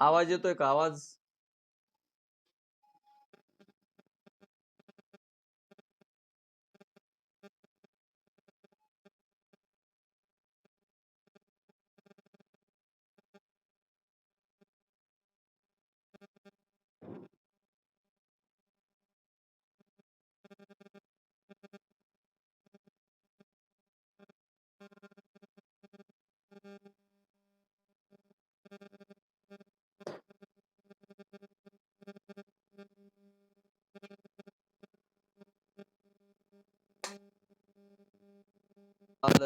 आवाज येतोय का आवाज?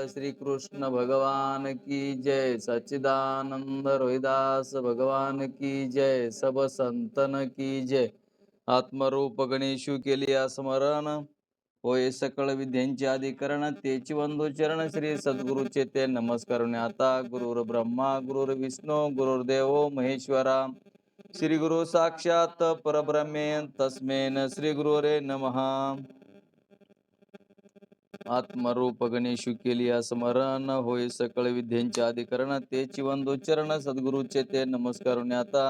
श्री कृष्ण भगवान की जय, सच्चिदानंद रोहिदास भगवान की जय, सब संतन की जय. आत्मरूप गणेशू केली स्मरण, होय सकळ विद्यांचे अधिकरण. तेची वंदू चरण श्री सद्गुरुचे ते नमस्कारुणे. आता गुरुर ब्रह्मा गुरुर विष्णू गुरुर्देव महेश्वरा, श्री गुरु साक्षात परब्रह्मे तस्मेन श्री गुरुरे नमः. आत्मरूप गणेशू केली स्मरण, होय सकळ विद्यांचे अधिकरण. तेची वंदोच्चरण सद्गुरूचे ते नमस्कारुणे. आता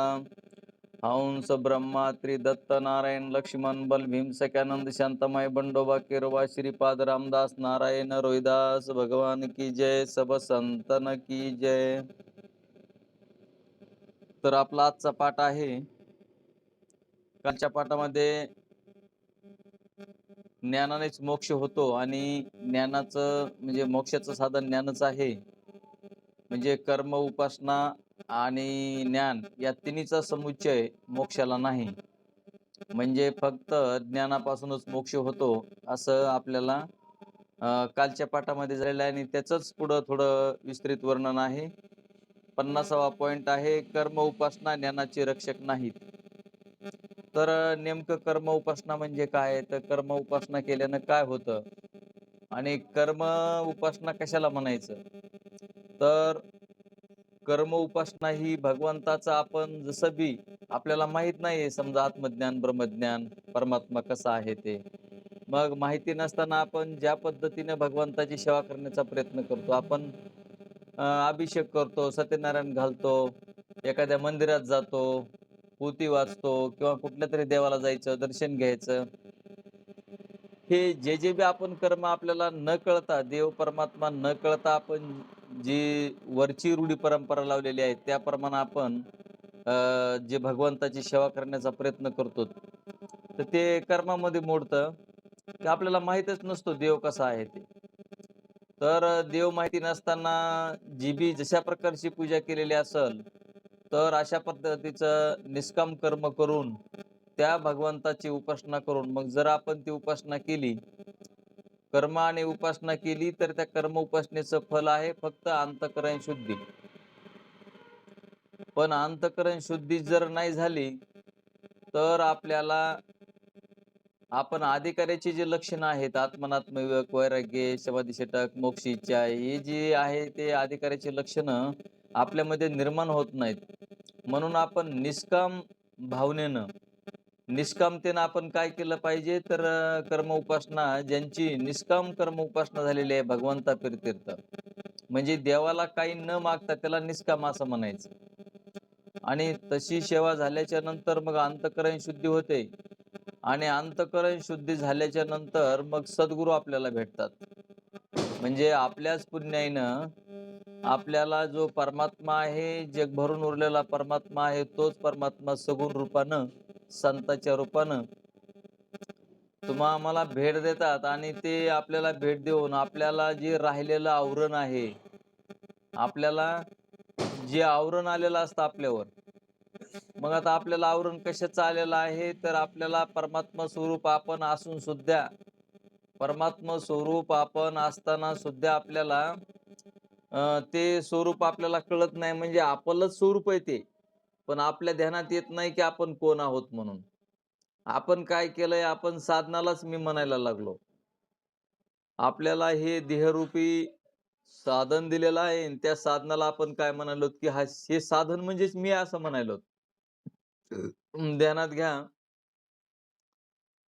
हंस ब्रह्मा त्रिदत्त नारायण लक्ष्मण बल भीम सख्यानंद शांतमय बंडोबा केरवा श्रीपाद रामदास नारायण रोहिदास भगवान की जय, सब संतन की जय. तर आपला आजचा पाठ आहे, कालच्या पाठामध्ये ज्ञानानेच मोक्ष होतो आणि ज्ञानाचं म्हणजे मोक्षाचं साधन ज्ञानच आहे. म्हणजे कर्म उपासना आणि ज्ञान या तिन्हीचा समुच्चय मोक्षाला नाही. म्हणजे फक्त ज्ञानापासूनच मोक्ष होतो असं आपल्याला कालच्या पाठामध्ये झालेलं आहे आणि त्याचंच पुढं थोडं विस्तृत वर्णन आहे. 50वा पॉइंट आहे, कर्म उपासना ज्ञानाचे रक्षक नाहीत. तर नेमकं कर्म उपासना म्हणजे काय, तर कर्म उपासना केल्यानं काय होतं आणि कर्म उपासना कशाला म्हणायचं. तर कर्म उपासना ही भगवंताचा आपण जसं बी आपल्याला माहित नाही, समजा आत्मज्ञान ब्रह्मज्ञान परमात्मा कसा आहे ते, मग माहिती नसताना आपण ज्या पद्धतीने भगवंताची सेवा करण्याचा प्रयत्न करतो, आपण अभिषेक करतो, सत्यनारायण घालतो, एखाद्या मंदिरात जातो, पोथी वाचतो किंवा कुठल्या तरी देवाला जायचं, दर्शन घ्यायचं, हे जे बी आपण कर्म आपल्याला न कळता, देव परमात्मा न कळता आपण जी वरची रूढी परंपरा लावलेली आहे त्याप्रमाणे आपण जे भगवंताची सेवा करण्याचा प्रयत्न करतो, तर ते कर्मामध्ये मोडतं. ते आपल्याला माहीतच नसतो देव कसा आहे ते. तर देव माहिती नसताना जी बी जशा प्रकारची पूजा केलेली असेल, तर अशा पद्धतीचं निष्काम कर्म करून त्या भगवंताची उपासना करून मग जर आपण ती उपासना केली, कर्म आणि उपासना केली, तर त्या कर्म उपासनेचं फल आहे फक्त अंतःकरण शुद्धी. पण अंतःकरण शुद्धी जर नाही झाली तर आपल्याला आपण अधिकाऱ्याची जे लक्षणं आहेत, आत्मनात्म विवेक, वैराग्य, समाधी षटक, मोक्ष इच्छा, हे जे आहे ते अधिकाऱ्याची लक्षणं आपल्यामध्ये निर्माण होत नाहीत. म्हणून आपण निष्काम भावनेनं, निष्कामतेनं आपण काय केलं पाहिजे, तर कर्म उपासना ज्यांची निष्काम कर्म उपासना झालेली आहे भगवंता प्रीत्यर्थ, म्हणजे देवाला काही न मागता त्याला निष्काम असं म्हणायचं. आणि तशी सेवा झाल्याच्या नंतर मग अंतःकरण शुद्धी होते आणि अंतःकरण शुद्धी झाल्याच्या नंतर मग सद्गुरू आपल्याला भेटतात. म्हणजे आपल्याच पुण्याईनं आपल्याला जो परमात्मा आहे, जग भरून उरलेला परमात्मा आहे, तोच परमात्मा सगुण रूपानं, संताच्या रूपानं तुम्हा आम्हाला भेट देतात आणि ते आपल्याला भेट देऊन आपल्याला जे राहिलेलं आवरण आहे, आपल्याला जे आवरण आलेलं असतं आपल्यावर, मग आता आपल्याला आवरण कशाचं आलेलं आहे, तर आपल्याला परमात्मा स्वरूप आपण असून सुद्धा, परमात्मा स्वरूप आपण असताना सुद्धा आपल्याला ते स्वरूप आपल्याला कळत नाही. म्हणजे आपलंच स्वरूप आहे ते, पण आपल्या ध्यानात येत नाही की आपण कोण आहोत म्हणून. आपण काय केलंय, आपण साधनालाच मी म्हणायला लागलो. आपल्याला हे देहरूपी साधन दिलेलं आहे आणि त्या साधनाला आपण काय म्हणालो, की हे साधन म्हणजेच मी असं म्हणायलो. ध्यानात घ्या,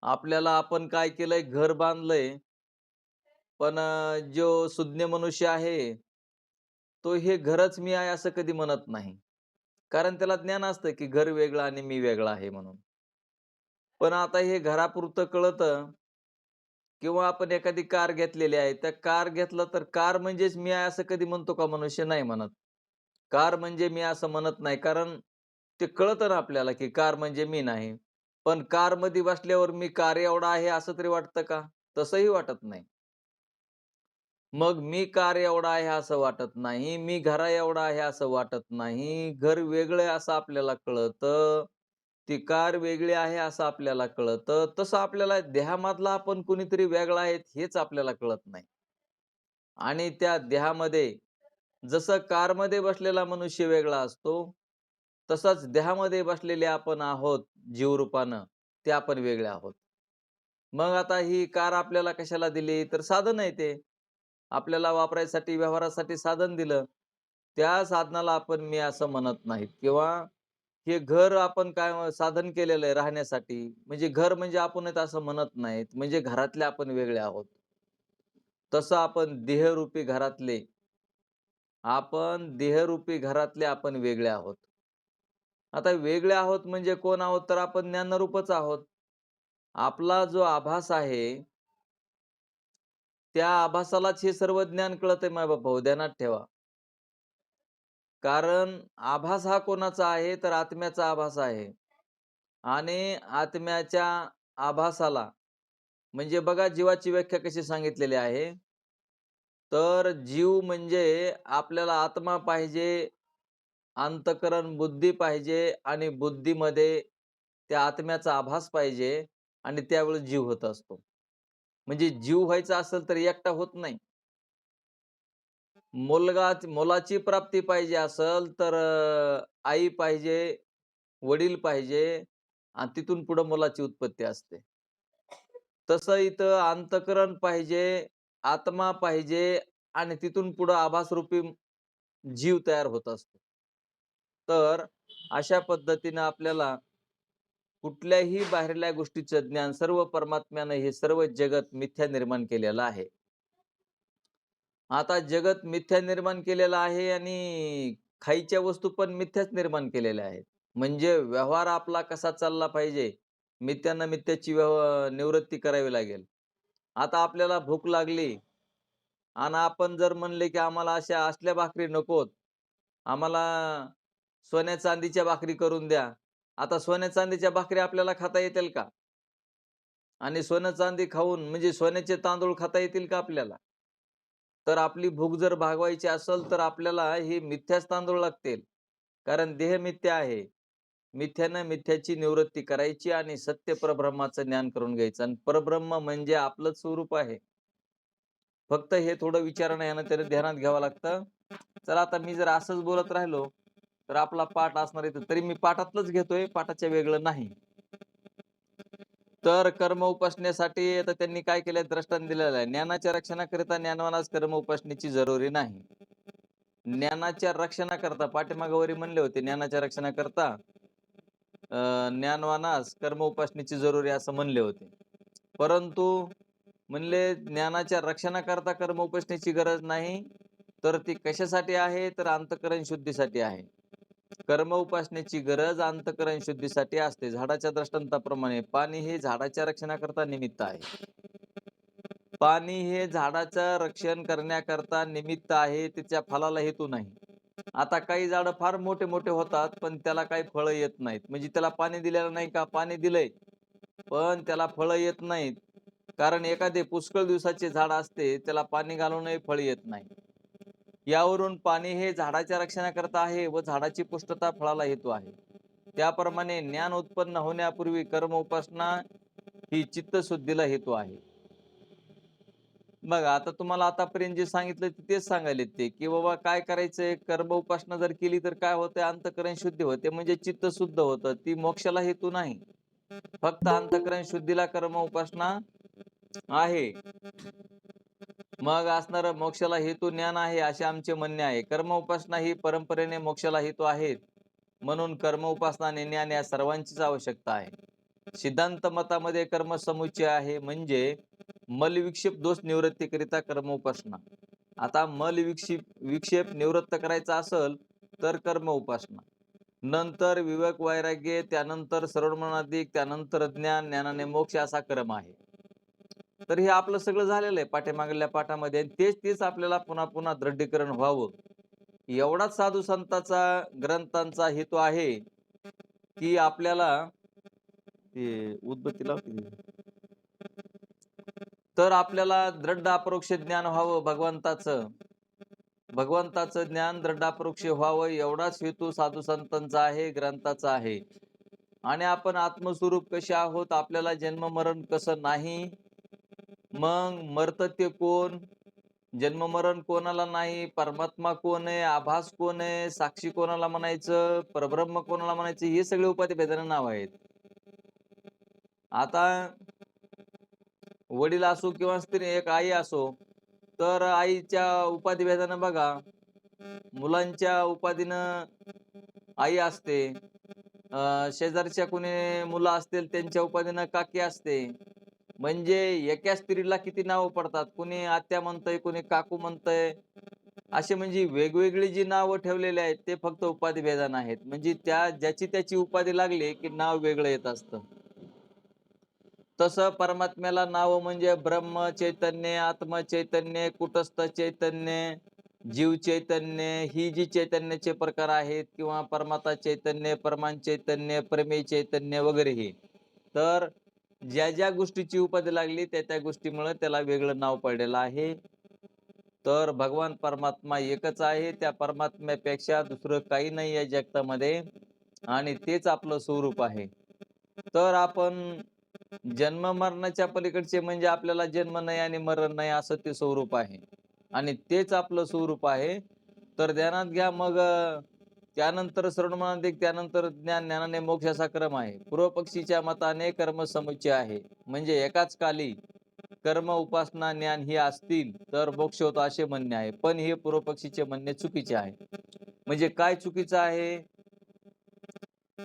आपल्याला आपण काय केलंय, घर बांधलंय, पण जो सुज्ञ मनुष्य आहे तो हे घरच मी आहे असं कधी म्हणत नाही. कारण त्याला ज्ञान असतं, की घर वेगळं आणि मी वेगळा आहे म्हणून. पण आता हे घरापुरतं कळतं किंवा आपण एखादी कार घेतलेली आहे. त्या कार घेतलं तर कार म्हणजेच मी आहे असं कधी म्हणतो का मनुष्य? नाही म्हणत. कार म्हणजे मी असं म्हणत नाही. कारण ते कळतं ना आपल्याला, की कार म्हणजे मी नाही. पण कारमध्ये बसल्यावर मी कार एवढा आहे असं तरी वाटतं का? तसंही वाटत नाही. मग मी कार एवढा आहे असं वाटत नाही. मी घरा एवढा आहे असं वाटत नाही. घर वेगळं आहे असं आपल्याला कळतं. ती कार वेगळी आहे असं आपल्याला कळतं. तसं आपल्याला देहामधला आपण कुणीतरी वेगळा आहे हेच आपल्याला कळत नाही. आणि त्या देहामध्ये जसं कारमध्ये बसलेला मनुष्य वेगळा असतो, तसाच देहामध्ये बसलेले आपण आहोत जीवरूपानं, ते आपण वेगळे आहोत. मग आता ही कार आपल्याला कशाला दिली? तर साधन आहे ते. आपल्याला वापरायसाठी, व्यवहारासाठी साधन दिलं. त्या साधनाला आपण मी असं म्हणत नाहीत किंवा हे घर आपण काय साधन केलेलं आहे राहण्यासाठी. म्हणजे घर म्हणजे आपण आहेत असं म्हणत नाहीत. म्हणजे घरातले आपण वेगळे आहोत. तसं आपण देहरूपी घरातले आपण वेगळे आहोत. आता वेगळे आहोत म्हणजे कोण आहोत? तर आपण ज्ञानरूपच आहोत. आपला जो आभास आहे, त्या आभासालाच हे सर्व ज्ञान कळतंय माय-बापाहो, ध्यानात ठेवा. कारण आभास हा कोणाचा आहे? तर आत्म्याचा आभास आहे. आणि आत्म्याच्या आभासाला म्हणजे बघा जीवाची व्याख्या कशी सांगितलेली आहे. तर जीव म्हणजे आपल्याला आत्मा पाहिजे, अंतःकरण बुद्धी पाहिजे आणि बुद्धीमध्ये त्या आत्म्याचा आभास पाहिजे आणि त्यावेळेस जीव होत असतो. म्हणजे जीव व्हायचा असेल तर एकटा होत नाही. मुलाची प्राप्ती पाहिजे असेल तर आई पाहिजे, वडील पाहिजे आणि तिथून पुढे मुलाची उत्पत्ती असते. तसं इथं अंतःकरण पाहिजे, आत्मा पाहिजे आणि तिथून पुढं आभासरूपी जीव तयार होत असतो. तर अशा पद्धतीनं आपल्याला कुठल्याही बाहेरल्या गोष्टीचं ज्ञान सर्व परमात्म्यानं हे सर्व जगत मिथ्या निर्माण केलेलं आहे. आता जगत मिथ्या निर्माण केलेलं आहे आणि खायच्या वस्तू पण मिथ्याच निर्माण केलेल्या आहेत. म्हणजे व्यवहार आपला कसा चालला पाहिजे, मिथ्यानं मिथ्याची निवृत्ती करावी लागेल. आता आपल्याला भूक लागली आणि आपण जर म्हणले, की आम्हाला अशा असल्या भाकरी नकोत, आम्हाला सोन्या-चांदीच्या भाकरी करून द्या. आता सोन्या-चांदीच्या भाकरी आपल्याला खाता येतील का? आणि सोनं-चांदी खाऊन म्हणजे सोन्याचे तांदूळ खाता येतील का आपल्याला? तर आपली भूक जर भागवायची असेल, तर आपल्याला हे मिथ्याच तांदूळ लागतील. कारण देह मिथ्या आहे. मिथ्यानं मिथ्याची निवृत्ती करायची आणि सत्य परब्रह्माचं ज्ञान करून घ्यायचं आणि परब्रह्म म्हणजे आपलंच स्वरूप आहे. फक्त हे थोडं विचारानं यानं त्यानं ध्यानात घ्यावं लागतं. चला आता मी जर असंच बोलत राहिलो, तर आपला पाठ असणार आहे. तरी मी पाठातलंच घेतोय, पाठाच्या वेगळं नाही. तर कर्म उपासनेसाठी आता त्यांनी काय केलंय दृष्टांत दिलेलं आहे. ज्ञानाच्या रक्षणाकरिता ज्ञानवानास कर्म उपासनेची जरुरी नाही. ज्ञानाच्या रक्षणाकरता पाठीमागे वरी म्हणले होते, ज्ञानाच्या रक्षणाकरता ज्ञानवानास कर्म उपासनेची जरुरी असं म्हणले होते. परंतु म्हणले ज्ञानाच्या रक्षणाकरता कर्म उपासनेची गरज नाही. तर ती कशासाठी आहे? तर अंतःकरण शुद्धीसाठी आहे. कर्म उपासनेची गरज अंतःकरण शुद्धीसाठी असते. झाडाच्या दृष्टांताप्रमाणे पाणी हे झाडाच्या रक्षणाकरता निमित्त आहे. पाणी हे झाडाचं रक्षण करण्याकरता निमित्त आहे, त्याच्या फळाला हेतू नाही. आता काही झाडं फार मोठे-मोठे होतात, पण त्याला काही फळं येत नाहीत. म्हणजे त्याला पाणी दिलेलं नाही का? पाणी दिलंय, पण त्याला फळं येत नाहीत. कारण एखादे पुष्कळ दिवसाचे झाड असते, त्याला पाणी घालूनही फळ येत नाही. यावरून पाणी हे झाडाच्या रक्षणाकरता आहे व झाडाची पुष्टता फळाला हेतू आहे. त्याप्रमाणे ज्ञान उत्पन्न होण्यापूर्वी कर्म उपासना ही चित्तशुद्धीला हेतू आहे. बघा आता तुम्हाला आतापर्यंत जे सांगितलं तेच सांगायलेत ते, की बाबा काय करायचंय कर्म उपासना जर केली तर काय होतंय अंतःकरण शुद्धी होते म्हणजे चित्त शुद्ध होतं. ती मोक्षाला हेतू नाही. फक्त अंतःकरण शुद्धीला कर्म उपासना आहे. मग असणारं मोक्षाला हेतू ज्ञान आहे असे आमचे म्हणणे आहे. कर्म उपासना ही परंपरेने मोक्षाला हेतू आहेत. म्हणून कर्म उपासना आणि ज्ञान या सर्वांचीच आवश्यकता आहे. सिद्धांत मतामध्ये कर्म समुच्चय आहे म्हणजे मलविक्षेप दोष निवृत्तीकरिता कर्म उपासना. आता विक्षेप निवृत्त करायचा असेल तर कर्म उपासना, नंतर विवेक वैराग्य, त्यानंतर श्रवणमननाधिक, त्यानंतर ज्ञान, ज्ञानाने मोक्ष असा क्रम आहे. तर हे आपलं सगळं झालेलं आहे पाठीमागल्या पाठामध्ये. आणि तेच तेच आपल्याला पुन्हा पुन्हा दृढीकरण व्हावं, एवढाच साधू संतांचा ग्रंथांचा हेतू आहे, की आपल्याला ते उदबत्ती लाव की. तर आपल्याला दृढ अपरोक्ष ज्ञान व्हावं भगवंताचं. भगवंताचं ज्ञान दृढ अपरोक्ष व्हावं एवढाच हेतू साधू संतांचा आहे, ग्रंथाचा आहे. आणि आपण आत्मस्वरूप कसे आहोत, आपल्याला जन्म मरण कसं नाही, मग मरतं ते कोण, जन्म मरण कोणाला नाही, परमात्मा कोण आहे, आभास कोण आहे, साक्षी कोणाला म्हणायचं, परब्रह्म कोणाला म्हणायचं, हे सगळे उपाधी भेदाने नाव आहेत. आता वडील असो किंवा स्त्री, एक आई असो, तर आईच्या उपाधी भेदानं बघा, मुलांच्या उपाधीनं आई असते, शेजारच्या कोणी मुलं असतील त्यांच्या उपाधीनं काकी असते. म्हणजे एका स्त्रीला किती नावं पडतात, कोणी आत्या म्हणतंय, कोणी काकू म्हणतंय. असे म्हणजे वेगवेगळी जी नावं ठेवलेली आहेत ते फक्त उपाधी भेदानं आहेत. म्हणजे त्या ज्याची त्याची उपाधी लागली की नाव वेगळं येत असतं. तसं परमात्म्याला नाव म्हणजे ब्रह्म चैतन्य, आत्म चैतन्य, कुटस्थ चैतन्य, जीव चैतन्य, ही जी चैतन्याचे प्रकार आहेत, किंवा परमात्मा चैतन्य, परमान चैतन्य, प्रमेय चैतन्य वगैरे हे. तर ज्या ज्या गोष्टीची उपाधी लागली त्या त्या गोष्टीमुळे त्याला वेगळं नाव पडलेलं आहे. तर भगवान परमात्मा एकच आहे, त्या परमात्म्यापेक्षा दुसरं काही नाही या जगतामध्ये, आणि तेच आपलं स्वरूप आहे. तर आपण जन्म मरणाच्या पलीकडचे म्हणजे आपल्याला जन्म नाही आणि मरण नाही असं ते स्वरूप आहे, आणि तेच आपलं स्वरूप आहे. तर ध्यानात घ्या. मग त्यानंतर श्रवणमननाधिक, त्यानंतर ज्ञान, ज्ञानाने मोक्ष असा क्रम आहे. पूर्व पक्षीच्या मताने कर्म समुच्चय आहे, म्हणजे एकाच काली कर्म उपासना ज्ञान ही असतील तर मोक्ष होतो असे म्हणणे आहे. पण हे पूर्व पक्षीचे म्हणणे चुकीचे आहे. म्हणजे काय चुकीचं आहे?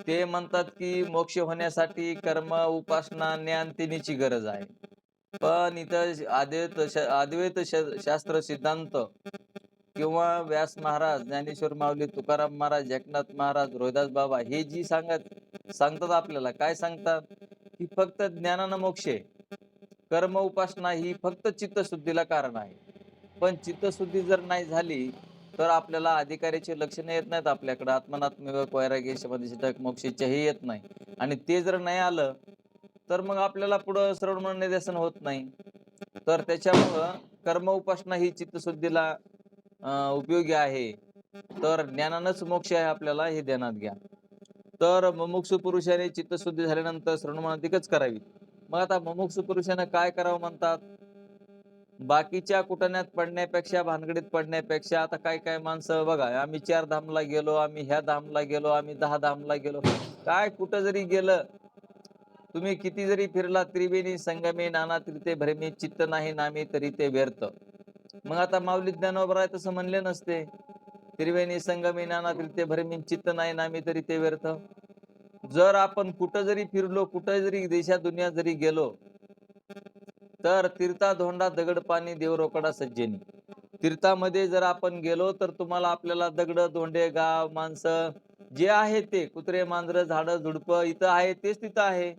ते म्हणतात की मोक्ष होण्यासाठी कर्म उपासना ज्ञान तिन्हीची गरज आहे. पण इथं शास्त्र सिद्धांत किंवा व्यास महाराज, ज्ञानेश्वर माऊली, तुकाराम महाराज, एकनाथ महाराज, रोहिदास बाबा हे जी सांगतात आपल्याला, काय सांगतात, की फक्त ज्ञानानं मोक्ष आहे. कर्म उपासना ही फक्त चित्तशुद्धीला कारण आहे. पण चित्तशुद्धी जर नाही झाली तर आपल्याला अधिकाराचे लक्षण येत नाहीत आपल्याकडे. आत्मनात्मविवेक वैराग्य शमदशतक मोक्ष इच्छा हे येत नाही. आणि ते जर नाही आलं तर मग आपल्याला पुढं श्रवण मनन निदर्शन होत नाही. तर त्याच्यामुळं कर्म उपासना ही चित्तशुद्धीला उपयोगी आहे. तर ज्ञानानंच मोक्ष आहे आपल्याला, हे ध्यानात घ्या. तर मुमुक्षु पुरुषाने चित्तशुद्धी झाल्यानंतर श्रवण मननाधिकच करावी. मग आता मुमुक्षु पुरुषानं काय करावं म्हणतात? बाकीच्या कुटण्यात पडण्यापेक्षा, भानगडीत पडण्यापेक्षा, आता काय काय माणसं बघा, आम्ही 4 धामला गेलो, आम्ही ह्या धामला गेलो, आम्ही 10 धामला गेलो. काय कुठं जरी गेलं, तुम्ही किती जरी फिरला, त्रिवेणी संगमे नाना तीर्थे भ्रमे, चित्त नाही नामी तरी ते व्यर्थ. मग आता माऊली ज्ञानोबराय तसं म्हणले नसते. त्रिवेणी संगमे नाना तीर्थे भ्रमे, चित्त नाही नामी तरी ते व्यर्थ. जर आपण कुठं जरी फिरलो, कुठं जरी देशा दुनिया जरी गेलो, तर तीर्था धोंडा दगड पाणी देव रोकडा सज्जनी. तीर्थामध्ये जर आपण गेलो तर तुम्हाला आपल्याला दगड, धोंडे, गाव, माणसं जे आहे ते, कुत्रे, मांजरं, झाडं, झुडपं इथं आहे तेच तिथं आहे.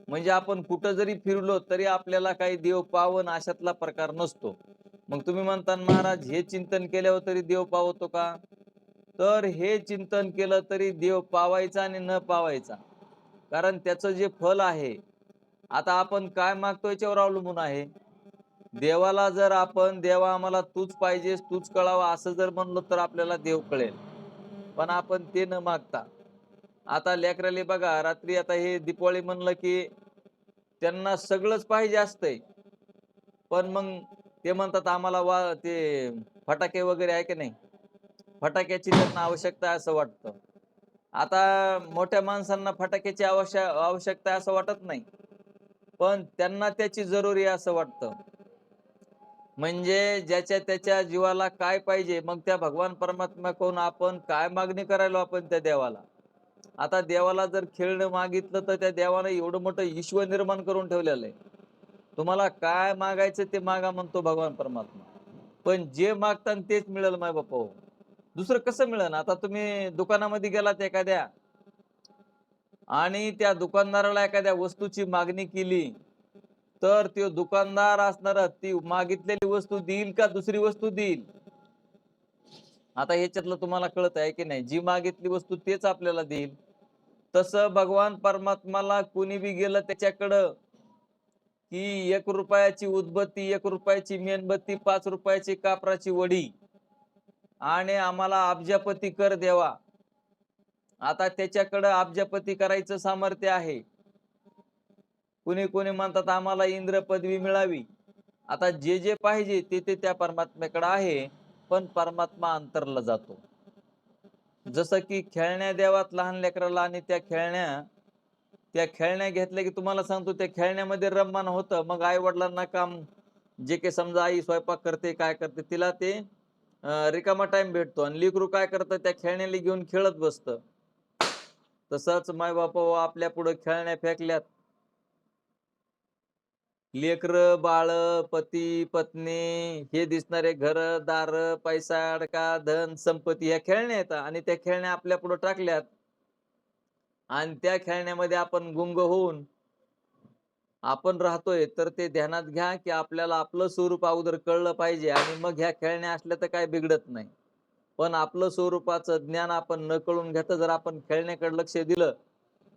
म्हणजे आपण कुठं जरी फिरलो तरी आपल्याला काही देव पावन अशातला प्रकार नसतो. मग तुम्ही म्हणता, महाराज हे चिंतन केल्यावर तरी देव पावतो का? तर हे चिंतन केलं तरी देव पावायचा आणि न पावायचा, कारण त्याचं जे फल आहे, आता आपण काय मागतो याच्यावर अवलंबून आहे. देवाला जर आपण, देवा आम्हाला तूच पाहिजेस, तूच कळावा असं जर म्हणलो तर आपल्याला देव कळेल. पण आपण ते न मागता, आता लेकराले बघा, रात्री आता हे दिवाळी म्हणलं की त्यांना सगळंच पाहिजे असतंय. पण मग ते म्हणतात आम्हाला ते फटाके वगैरे आहे की नाही, फटाक्याची त्यांना आवश्यकता आहे असं वाटतं. आता मोठ्या माणसांना फटाक्याची आवश्यकता आहे असं वाटत नाही, पण त्यांना त्याची जरुरी आहे असं वाटतं. म्हणजे ज्याच्या त्याच्या जीवाला काय पाहिजे, मग त्या भगवान परमात्म्याकडून आपण काय मागणी करायला आपण त्या देवाला. आता देवाला जर खेळणं मागितलं तर त्या देवानं एवढं मोठं विश्व निर्माण करून ठेवलेलं आहे. तुम्हाला काय मागायचं ते मागा म्हणतो भगवान परमात्मा. पण जे मागतान तेच मिळेल माय बापा. दुसरं कसं मिळेल? आता तुम्ही दुकानामध्ये गेलात एखाद्या आणि त्या दुकानदाराला एखाद्या वस्तूची मागणी केली, तर तो दुकानदार असणार ती मागितलेली वस्तू देईल का दुसरी वस्तू देईल? आता ह्याच्यातलं तुम्हाला कळत आहे की नाही? जी मागितली वस्तू तेच आपल्याला देईल. तसं भगवान परमात्माला कोणी बी गेलं त्याच्याकडं, की ₹1 उदबत्ती, ₹1 मेणबत्ती, ₹5 कापराची वडी आणि आम्हाला अब्जापती कर देवा. आता त्याच्याकडं अब्जापती करायचं सामर्थ्य आहे. कोणी कोणी म्हणतात आम्हाला इंद्र पदवी मिळावी. आता जे जे पाहिजे ते त्या परमात्म्याकडे आहे, पण परमात्मा अंतरला जातो. जसं की खेळण्या द्यावात लहान लेकराला आणि त्या खेळण्या घेतल्या की तुम्हाला सांगतो त्या खेळण्यामध्ये रममाण होतं. मग आई-वडिलांना काम जे काही समजा आई स्वयंपाक करते, काय करते तिला ते रिकामा टाईम भेटतो आणि लेकरू काय करतं त्या खेळण्याला घेऊन खेळत बसतं. तसंच माय-बापावर आपल्या पुढे खेळण्या फेकल्यात. लेकरं, बाळं, पती, पत्नी हे दिसणारे घर-दार, पैसा, अडका, धन, संपत्ती ह्या खेळण्या आहेत आणि त्या खेळण्या आपल्या पुढे टाकल्यात आणि त्या खेळण्यामध्ये आपण गुंग होऊन आपण राहतोय, तर ते ध्यानात घ्या, की आपल्याला आपलं स्वरूप अगोदर कळलं पाहिजे आणि मग ह्या खेळण्या असल्या तर काही बिघडत नाही. पण आपलं स्वरूपाचं ज्ञान आपण न कळून घेता जर आपण खेळण्याकडे लक्ष दिलं,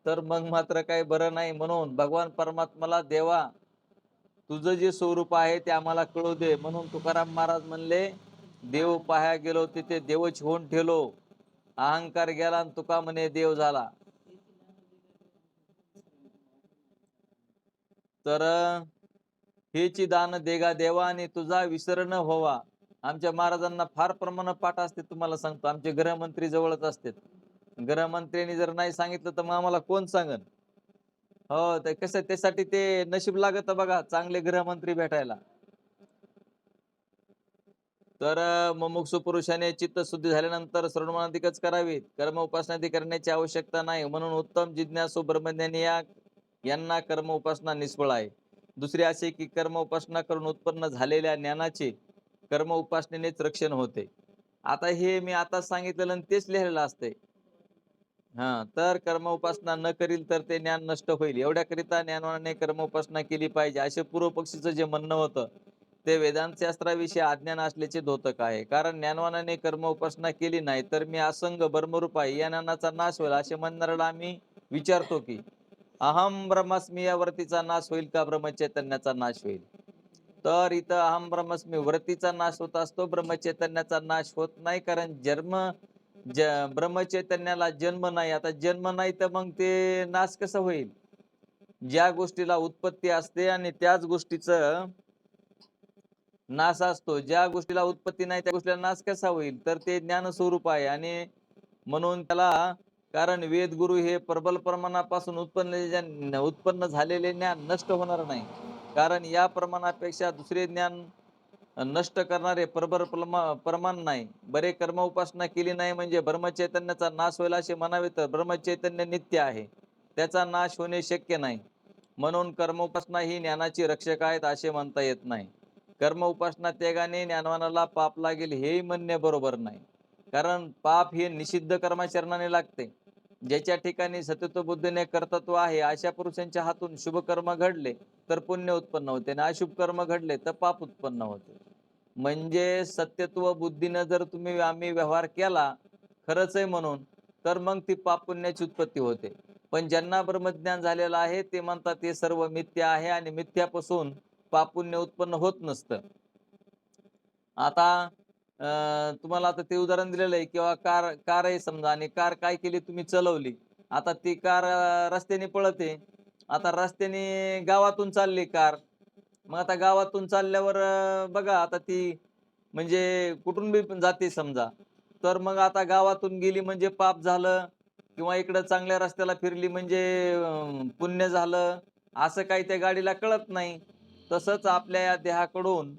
तर मग मात्र काही बरं नाही. म्हणून भगवान परमात्म्याला देवा तुझं जे स्वरूप आहे ते आम्हाला कळू दे. म्हणून तुकाराम महाराज म्हणले, "देव पाह्या गेलो तिथे देवच होऊन ठेलो. अहंकार गेला आणि तुका म्हणे देव झाला." तर हेची दान देगा देवा आणि तुझा विसर न व्हावा. आमच्या महाराजांना फार प्रमाणात पाठ असते तुम्हाला सांगतो. आमचे गृहमंत्री जवळच असतात. गृहमंत्र्यांनी जर नाही सांगितलं तर मग आम्हाला कोण सांगन? हो, ते कसं त्यासाठी ते नशीब लागतं बघा चांगले गृहमंत्री भेटायला. तर मुमुक्षू पुरुषाने चित्तशुद्धी झाल्यानंतर श्रवणाधिकच करावीत. कर्म उपासनादी करण्याची आवश्यकता नाही. म्हणून उत्तम जिज्ञासू ब्रह्मज्ञानी यांना कर्म उपासना निष्फळ आहे. दुसरे असे की कर्म उपासना करून उत्पन्न झालेल्या ज्ञानाचे कर्म उपासनेनेच रक्षण होते. आता हे मी आता सांगितलेलं आणि तेच लिहिलेलं असतंय. हां, तर कर्म उपासना न करील तर ते ज्ञान नष्ट होईल. एवढ्याकरिता ज्ञानवानाने कर्म उपासना केली पाहिजे. असे पूर्व पक्षीचं जे म्हणणं होतं, ते वेदांत शास्त्राविषयी अज्ञान असल्याचे द्योतक आहे. कारण ज्ञानवानाने कर्म उपासना केली नाही, तर मी असंग ब्रह्मरूप आहे, या ज्ञानाचा नाश होईल असे म्हणणाऱ्याला आम्ही विचारतो की, अहम ब्रह्मास्मी या वृत्तीचा नाश होईल का ब्रह्मचैतन्याचा नाश होईल? तर इथं अहम ब्रह्मस्मी वृत्तीचा नाश होत असतो, ब्रह्मचैतन्याचा नाश होत नाही. कारण ब्रह्मचैतन्याला जन्म नाही. आता जन्म नाही तर मग ते नाश कसं होईल? ज्या गोष्टीला उत्पत्ती असते आणि त्याच गोष्टीचं नाश असतो. ज्या गोष्टीला उत्पत्ती नाही त्या गोष्टीला नाश कसा होईल? तर ते ज्ञानस्वरूप आहे आणि म्हणून त्याला कारण वेदगुरु हे प्रबल प्रमाणापासून उत्पन्न झालेले ज्ञान नष्ट होणार नाही. कारण या प्रमाणापेक्षा दुसरे ज्ञान नष्ट करणारे प्रबळ प्रमाण नाही. बरे कर्म उपासना केली नाही म्हणजे ब्रह्मचैतन्याचा नाश होईल असे म्हणावे तर ब्रह्मचैतन्य नित्य आहे. त्याचा नाश होणे शक्य नाही. म्हणून कर्म उपासना ही ज्ञानाची रक्षक आहेत असे म्हणता येत नाही. कर्म उपासना त्यागाने ज्ञानवानाला पाप लागेल हेही म्हणणे बरोबर नाही. कारण पाप हे निषिद्ध कर्माचरणाने लागते. ज्याच्या ठिकाणी सत्यत्व बुद्धीने कर्तृत्व आहे अशा पुरुषांच्या हातून शुभ कर्म घडले तर पुण्य उत्पन्न होते आणि अशुभ कर्म घडले तर पाप उत्पन्न होते. म्हणजे सत्यत्व बुद्धीनं जर आम्ही व्यवहार केला खरंच आहे म्हणून, तर मग ती पाप पुण्याची उत्पत्ती होते. पण ज्यांना ब्रह्मज्ञान झालेलं आहे ते म्हणतात ते सर्व मिथ्या आहे आणि मिथ्यापासून पाप पुण्य उत्पन्न होत नसतं. आता तुम्हाला आता ते उदाहरण दिलेलं आहे किंवा कार आहे समजा आणि कार काय केली तुम्ही चालवली. आता ती कार रस्त्याने पळते. आता रस्त्याने गावातून चालली कार. मग आता गावातून चालल्यावर बघा आता ती म्हणजे कुठून बी पण जाते समजा. तर मग आता गावातून गेली म्हणजे पाप झालं किंवा इकडं चांगल्या रस्त्याला फिरली म्हणजे पुण्य झालं. असं काही त्या गाडीला कळत नाही. तसंच आपल्या या देहाकडून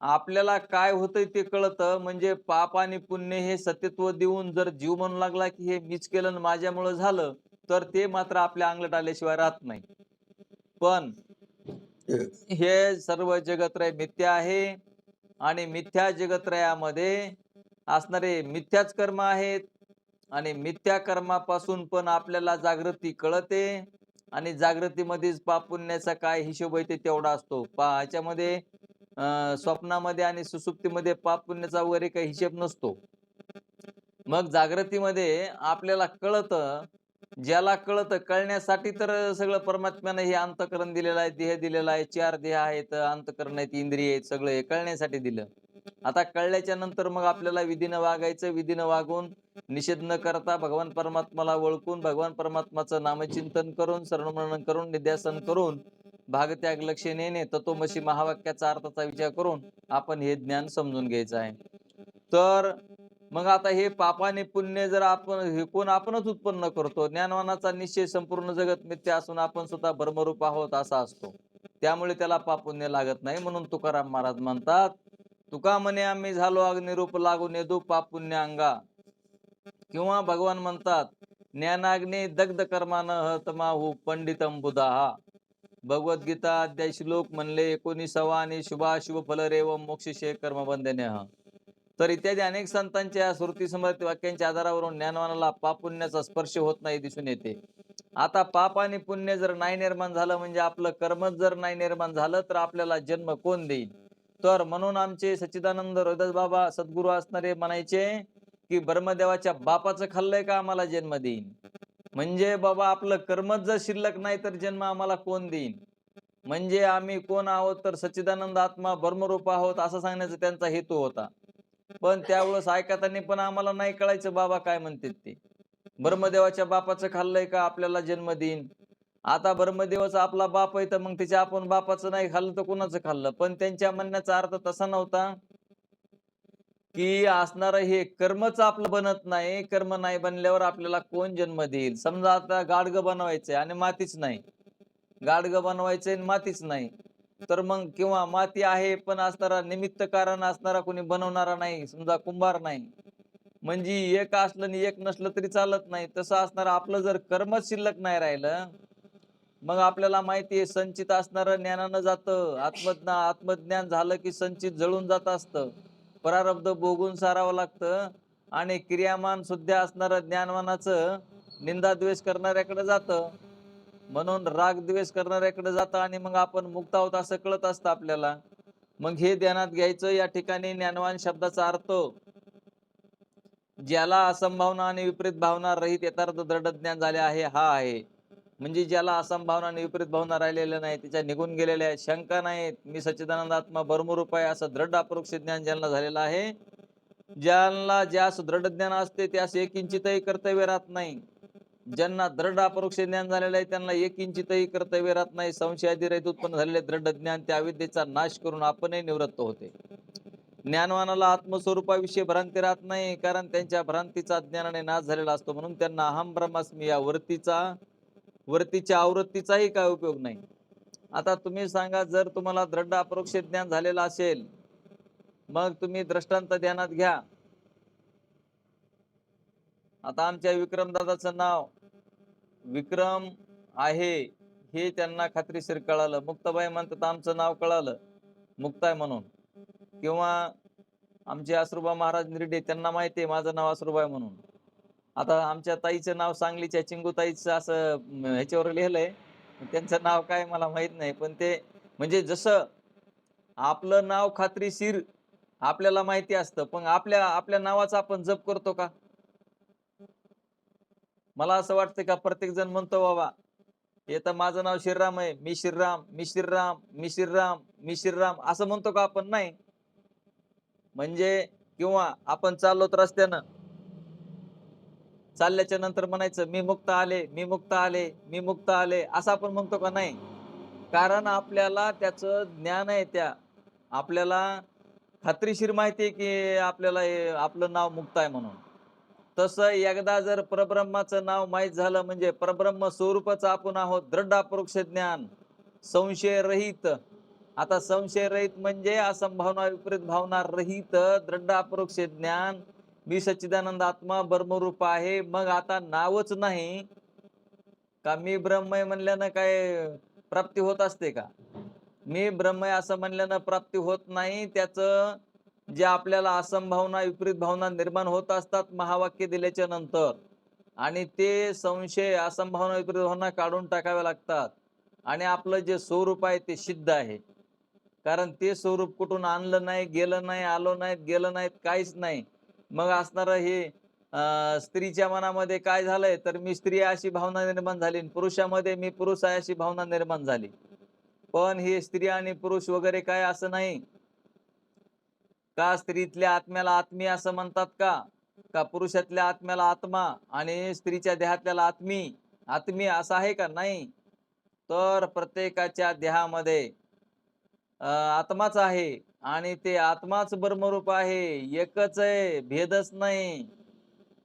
आपल्याला काय होतंय ते कळतं. म्हणजे पाप आणि पुण्य हे सत्यत्व देऊन जर जीव म्हणू लागला, की हे मीच केलं आणि माझ्यामुळं झालं, तर ते मात्र आपल्या अंगलट आल्याशिवाय राहत नाही. पण हे सर्व जगत्रय मिथ्या आहे आणि मिथ्या जगत्रयामध्ये असणारे मिथ्याच कर्म आहेत. आणि मिथ्या कर्मापासून पण आपल्याला जागृती कळते आणि जागृतीमध्येच पाप पुण्याचा काय हिशोब आहे ते तेवढा असतो. ह्याच्यामध्ये स्वप्नामध्ये आणि सुसुप्तीमध्ये पाप पुण्याचा वगैरे काही हिशेब नसतो. मग जागृतीमध्ये आपल्याला कळतं, ज्याला कळतं कळण्यासाठी तर सगळं परमात्म्यानं हे अंतःकरण दिलेलं आहे, देह दिलेला आहे, 4 देह आहेत, अंतःकरण आहेत, इंद्रिय आहेत, सगळं हे कळण्यासाठी दिलं. आता कळल्याच्या नंतर मग आपल्याला विधीनं वागायचं, विधीनं वागून निषेध न करता भगवान परमात्म्याला ओळखून, भगवान परमात्म्याचं नामचिंतन करून, शरणमनन करून, निध्यासन करून, भागत्याग लक्षणेने तत्वमसी महावाक्याचा अर्थाचा विचार करून आपण हे ज्ञान समजून घ्यायचं आहे. तर मग आता हे पाप आणि पुण्य जर आपण हे कोण आपणच उत्पन्न करतो. ज्ञानवानाचा निश्चय संपूर्ण जगत मिथ्या असून आपण सुद्धा भ्रमरूप आहोत असा असतो. त्यामुळे त्याला पाप पुण्य लागत नाही. म्हणून तुकाराम महाराज म्हणतात, तुका म्हणे आम्ही झालो अग्निरूप लागून येदू पाप पुण्य अंगा. किंवा भगवान म्हणतात, ज्ञानाग्नी दग्ध कर्मानं हतमाहू पंडितम बुधाहा. भगवद्गीता अध्याय श्लोक म्हणले 19 आणि शुभाशुभ फल रेव मोक्षशे कर्मबंधने. तर इत्यादी अनेक संतांच्या श्रुतीसमर्थ वाक्यांच्या आधारावरून ज्ञानवानाला पाप पुण्याचा स्पर्श होत नाही दिसून येते. आता पाप आणि पुण्य जर नाही निर्माण झालं म्हणजे आपलं कर्मच जर नाही निर्माण झालं तर आपल्याला जन्म कोण देईल? तर म्हणून आमचे सच्चिदानंद रोहिदास बाबा सद्गुरू असणारे म्हणायचे की ब्रह्मदेवाच्या बापाचं खाल्लंय का आम्हाला जन्म देईन? म्हणजे बाबा आपलं कर्मच जर शिल्लक नाही तर जन्म आम्हाला कोण देईन? म्हणजे आम्ही कोण आहोत तर सच्चिदानंद आत्मा ब्रह्मरूप आहोत असं सांगण्याचा त्यांचा हेतू होता. पण त्यावेळेस ऐकताना पण आम्हाला नाही कळायचं बाबा काय म्हणतात ते. ब्रह्मदेवाच्या बापाचं खाल्लंय का आपल्याला जन्म देईन? आता ब्रह्मदेवाचा आपला बाप आहे तर मग त्याच्या आपण बापाचं नाही खाल्लं तर कुणाचं खाल्लं? पण त्यांच्या म्हणण्याचा अर्थ तसा नव्हता की असणारं हे कर्मच आपलं बनत नाही. कर्म नाही बनल्यावर आपल्याला कोण जन्म देईल? समजा आता गाडगं बनवायचंय आणि मातीच नाही. गाडगं बनवायचंय आणि मातीच नाही. तर मग किंवा माती आहे पण असणारा निमित्त कारण असणारा कोणी बनवणारा नाही. समजा कुंभार नाही. म्हणजे एक असलं आणि एक नसलं तरी चालत नाही. तसं असणार आपलं जर कर्मच शिल्लक नाही राहिलं, मग आपल्याला माहिती आहे संचित असणारं ज्ञानानं जातं. आत्मज्ञान झालं की संचित जळून जात असतं. प्रारब्ध भोगून सारावं लागतं आणि क्रियामान सुद्धा असणारं ज्ञानवानाचं निंदा द्वेष करणाऱ्याकडे जातं. म्हणून राग द्वेष करणाऱ्याकडे जातं आणि मग आपण मुक्त आहोत असं कळत असतं आपल्याला. मग हे ध्यानात घ्यायचं. या ठिकाणी ज्ञानवान शब्दाचा अर्थ ज्याला असंभावना आणि विपरीत भावना रहित यथार्थ दृढ ज्ञान झाले आहे हा आहे. म्हणजे ज्याला असंभावना आणि विपरीत भावना राहिलेल्या नाही, त्याच्या निघून गेलेल्या आहेत, शंका नाहीत, मी सच्चिदानंद आत्मा ब्रह्मरूप आहे असं दृढ अपरोक्ष ज्ञान ज्यांना झालेलं आहे, ज्यांना ज्यास दृढ ज्ञान असते त्यास एक इंचितही कर्तव्य राहत नाही. ज्यांना दृढ अपरोक्ष ज्ञान झालेलं आहे त्यांना एक इंचितही कर्तव्य राहत नाही. संशयादी रहित उत्पन्न झालेले दृढ ज्ञान त्या अविद्येचा नाश करून आपणही निवृत्त होते. ज्ञानवानाला आत्मस्वरूपाविषयी भ्रांती राहत नाही, कारण त्यांच्या भ्रांतीचा ज्ञानाने नाश झालेला असतो. म्हणून त्यांना अहम ब्रह्मास्मी या वरतीच्या आवृत्तीचाही काय उपयोग नाही. आता तुम्ही सांगा, जर तुम्हाला दृढ अपरोक्ष ज्ञान झालेलं असेल, मग तुम्ही दृष्टांत ध्यानात घ्या. आता आमच्या विक्रमदादाचं नाव विक्रम आहे हे त्यांना खात्रीशीर कळालं. मुक्ताबाई म्हणतात आमचं नाव कळालं मुक्ताय म्हणून. किंवा आमचे अश्रुबा महाराज निरडे त्यांना माहिती आहे माझं नाव अश्रुबाई म्हणून. आता आमच्या ताईचं नाव सांगलीच्या चिंगूताईचं असं ह्याच्यावर लिहिलंय. त्यांचं नाव काय मला माहित नाही. पण ते म्हणजे जसं आपलं नाव खात्रीशीर आपल्याला माहिती असतं, पण आपल्या आपल्या नावाचा आपण जप करतो का? मला असं वाटतं का प्रत्येक जण म्हणतो बाबा हे तर माझं नाव श्रीराम आहे, मी श्रीराम, मी श्रीराम, मी श्रीराम, मी श्रीराम असं म्हणतो का आपण? नाही. म्हणजे किंवा आपण चाललो रस्त्यानं, चालल्याच्या नंतर म्हणायचं मी मुक्त आले, मी मुक्त आले, मी मुक्त आले असं आपण म्हणतो का? नाही. कारण आपल्याला त्याचं ज्ञान आहे. आपल्याला खात्रीशीर माहिती आहे की आपल्याला आपलं नाव मुक्त आहे म्हणून. तसं एकदा जर परब्रह्माचं नाव माहीत झालं म्हणजे परब्रह्म स्वरूपच आपण आहोत. दृढ अपरोक्ष ज्ञान संशय रहित. आता संशय रहित म्हणजे असंभावना विपरीत भावना रहित दृढ अपरोक्ष ज्ञान. मी सच्चिदानंद आत्मा ब्रह्मरूप आहे. मग आता नावच नाही का मी ब्रह्मय म्हणल्यानं काय प्राप्ती होत असते का? मी ब्रह्मय असं म्हणल्यानं प्राप्ती होत नाही. त्याचं जे आपल्याला असंभावना विपरीत भावना निर्माण होत असतात महावाक्य दिल्याच्या नंतर, आणि ते संशय असंभावना विपरीत भावना काढून टाकाव्या लागतात. आणि आपलं जे स्वरूप आहे ते सिद्ध आहे. कारण ते स्वरूप कुठून आणलं नाही, गेलं नाही, आलो नाहीत, गेलं नाहीत, काहीच नाही. मग असणारं हे स्त्रीच्या मनामध्ये काय झालंय, तर मी स्त्री आहे अशी भावना निर्माण झाली आणि पुरुषामध्ये मी पुरुष आहे अशी भावना निर्माण झाली. पण हे स्त्री आणि पुरुष वगैरे काय असं नाही. का स्त्रीतल्या आत्म्याला आत्मी असं म्हणतात का? का पुरुषातल्या आत्म्याला आत्मा आणि स्त्रीच्या देहातल्याला आत्मी, आत्मी असं आहे का? नाही. तर प्रत्येकाच्या देहामध्ये आत्माच आहे आणि ते आत्माच ब्रह्मरूप आहे. एकच आहे, भेदच नाही.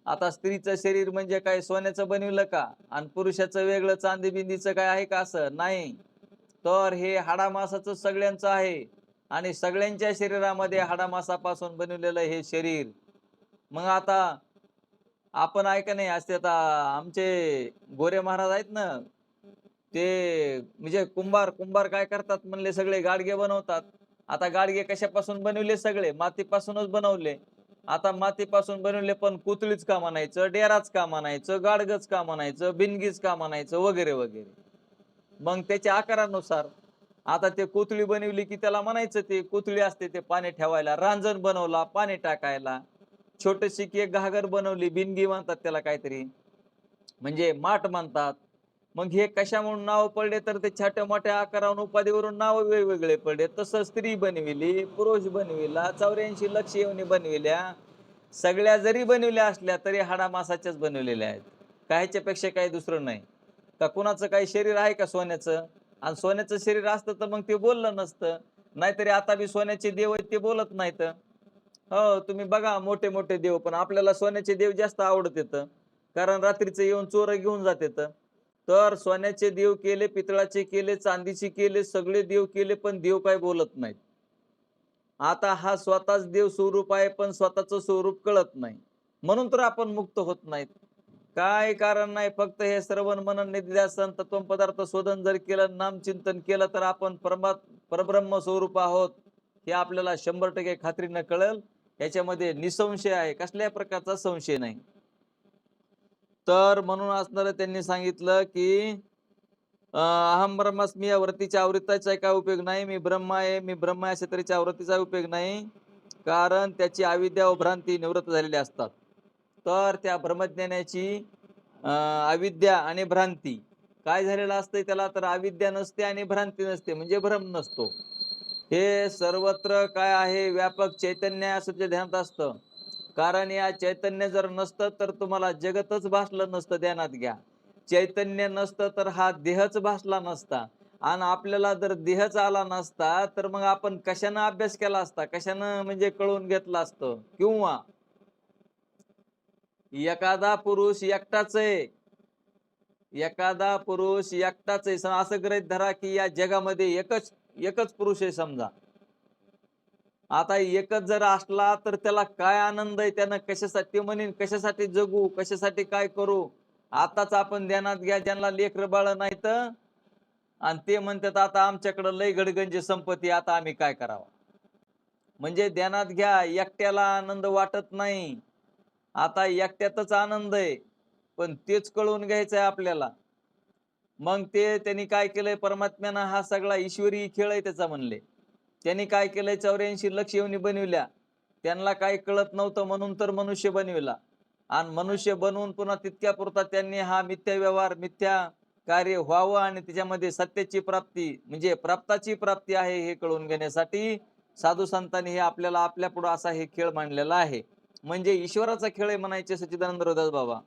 आता स्त्रीचं शरीर म्हणजे काय सोन्याचं बनविलं का? आणि पुरुषाचं वेगळं चांदी-बिंदीचं काय आहे का असं? नाही. तर हे हाडामासाचं सगळ्यांचं आहे आणि सगळ्यांच्या शरीरामध्ये हाडामासापासून बनवलेलं हे शरीर. मग आता आपण आहे का नाही, असे आता आमचे गोरे महाराज आहेत ना, ते म्हणजे कुंभार कुंभार काय करतात म्हणले, सगळे गाडगे बनवतात. आता गाडगे कशापासून बनवले? सगळे मातीपासूनच बनवले. आता मातीपासून बनवले, पण कोथळीच का म्हणायचं, डेराच का म्हणायचं, गाडगच का म्हणायचं, बिनगीच का म्हणायचं, वगैरे वगैरे. मग त्याच्या आकारानुसार आता ते कोथळी बनवली की त्याला म्हणायचं, ते कोथळी असते ते पाणी ठेवायला, रांजण बनवला पाणी टाकायला, छोटीशी एक घागर बनवली, बिनगी म्हणतात त्याला काहीतरी, म्हणजे माठ म्हणतात. मग हे कशामुळे नाव पडले, तर ते छोट्या मोठ्या आकारावरून उपाधीवरून नाव वेगवेगळे पडले. तसं स्त्री बनविली, पुरुष बनविला, 84 लक्ष योनी बनविल्या, सगळ्या जरी बनविल्या असल्या तरी हाडामासाच्याच बनवलेल्या आहेत. काहीच्यापेक्षा काही दुसरं नाही. का कुणाचं काही शरीर आहे का सोन्याचं? आणि सोन्याचं शरीर असतं तर मग ते बोललं नसतं. नाहीतरी आता बी सोन्याचे देव आहेत ते बोलत नाहीत. हो, तुम्ही बघा मोठे मोठे देव, पण आपल्याला सोन्याचे देव जास्त आवडत येतं. कारण रात्रीचं येऊन चोर घेऊन जातात. तर सोन्याचे देव केले, पितळाचे केले, चांदीचे केले, सगळे देव केले, पण देव काय बोलत नाहीत. आता हा स्वतःच देव स्वरूप आहे, पण स्वतःचं स्वरूप कळत नाही. म्हणून तर आपण मुक्त होत नाहीत. काय कारण नाही, फक्त हे श्रवण मनन निधिध्यासन तत्व पदार्थ शोधन जर केलं, नामचिंतन केलं, तर आपण परब्रह्म स्वरूप आहोत हे आपल्याला 100% खात्रीनं कळेल. याच्यामध्ये निसंशय आहे, कसल्याही प्रकारचा संशय नाही. तर म्हणून असणारं त्यांनी सांगितलं की अहम ब्रह्मास्मी या वृत्तीच्या आवृत्तीचा काय उपयोग नाही. मी ब्रह्म आहे, मी ब्रह्म आहे अशा तऱ्हेच्या आवृत्तीचा उपयोग नाही. कारण त्याची अविद्या व भ्रांती निवृत्त झालेली असतात. तर त्या ब्रह्मज्ञानाची अविद्या आणि भ्रांती काय झालेलं असतंय त्याला, तर अविद्या नसते आणि भ्रांती नसते, म्हणजे भ्रम नसतो. हे सर्वत्र काय आहे, व्यापक चैतन्य असं तुझ्या ध्यानात असतं. कारण या चैतन्य जर नसतं तर तुम्हाला जगतच भासलं नसतं, ध्यानात घ्या. चैतन्य नसतं तर हा देहच भासला नसता. आणि आपल्याला जर देहच आला नसता तर मग आपण कशानं अभ्यास केला असता, कशानं म्हणजे कळून घेतलं असतं. किंवा एखादा पुरुष एकटाच आहे, एखादा पुरुष एकटाच आहे, असं गृहीत धरा की या जगामध्ये एकच एकच पुरुष आहे समजा. आता एकच जर असला तर त्याला काय आनंद आहे, त्यानं कशासाठी म्हणेन, कशासाठी जगू, कशासाठी काय करू. आताच आपण ध्यानात घ्या, ज्यांना लेकरं बाळ नाहीत आणि ते म्हणतात आता आमच्याकडे लय गडगंज संपत्ती, आता आम्ही काय करावं. म्हणजे ध्यानात घ्या, एकट्याला आनंद वाटत नाही. आता एकट्यातच आनंद आहे, पण तेच कळून घ्यायचंय आपल्याला. मग ते त्यांनी काय केलंय, परमात्म्यानं हा सगळा ईश्वरी खेळ आहे त्याचा म्हणले. त्यांनी काय केलंय, 84 लक्ष योनी बनविल्या. त्यांना काही कळत नव्हतं म्हणून तर मनुष्य बनविला. आणि मनुष्य बनवून पुन्हा तितक्या पुरता त्यांनी हा मिथ्या व्यवहार, मिथ्या कार्य व्हावं आणि त्याच्यामध्ये सत्याची प्राप्ती म्हणजे प्राप्ताची प्राप्ती आहे हे कळून घेण्यासाठी साधू संतांनी हे आपल्याला आपल्या पुढे असा हे खेळ मांडलेला आहे. म्हणजे ईश्वराचा खेळ आहे म्हणायचे सच्चिदानंद रोदास बाबा.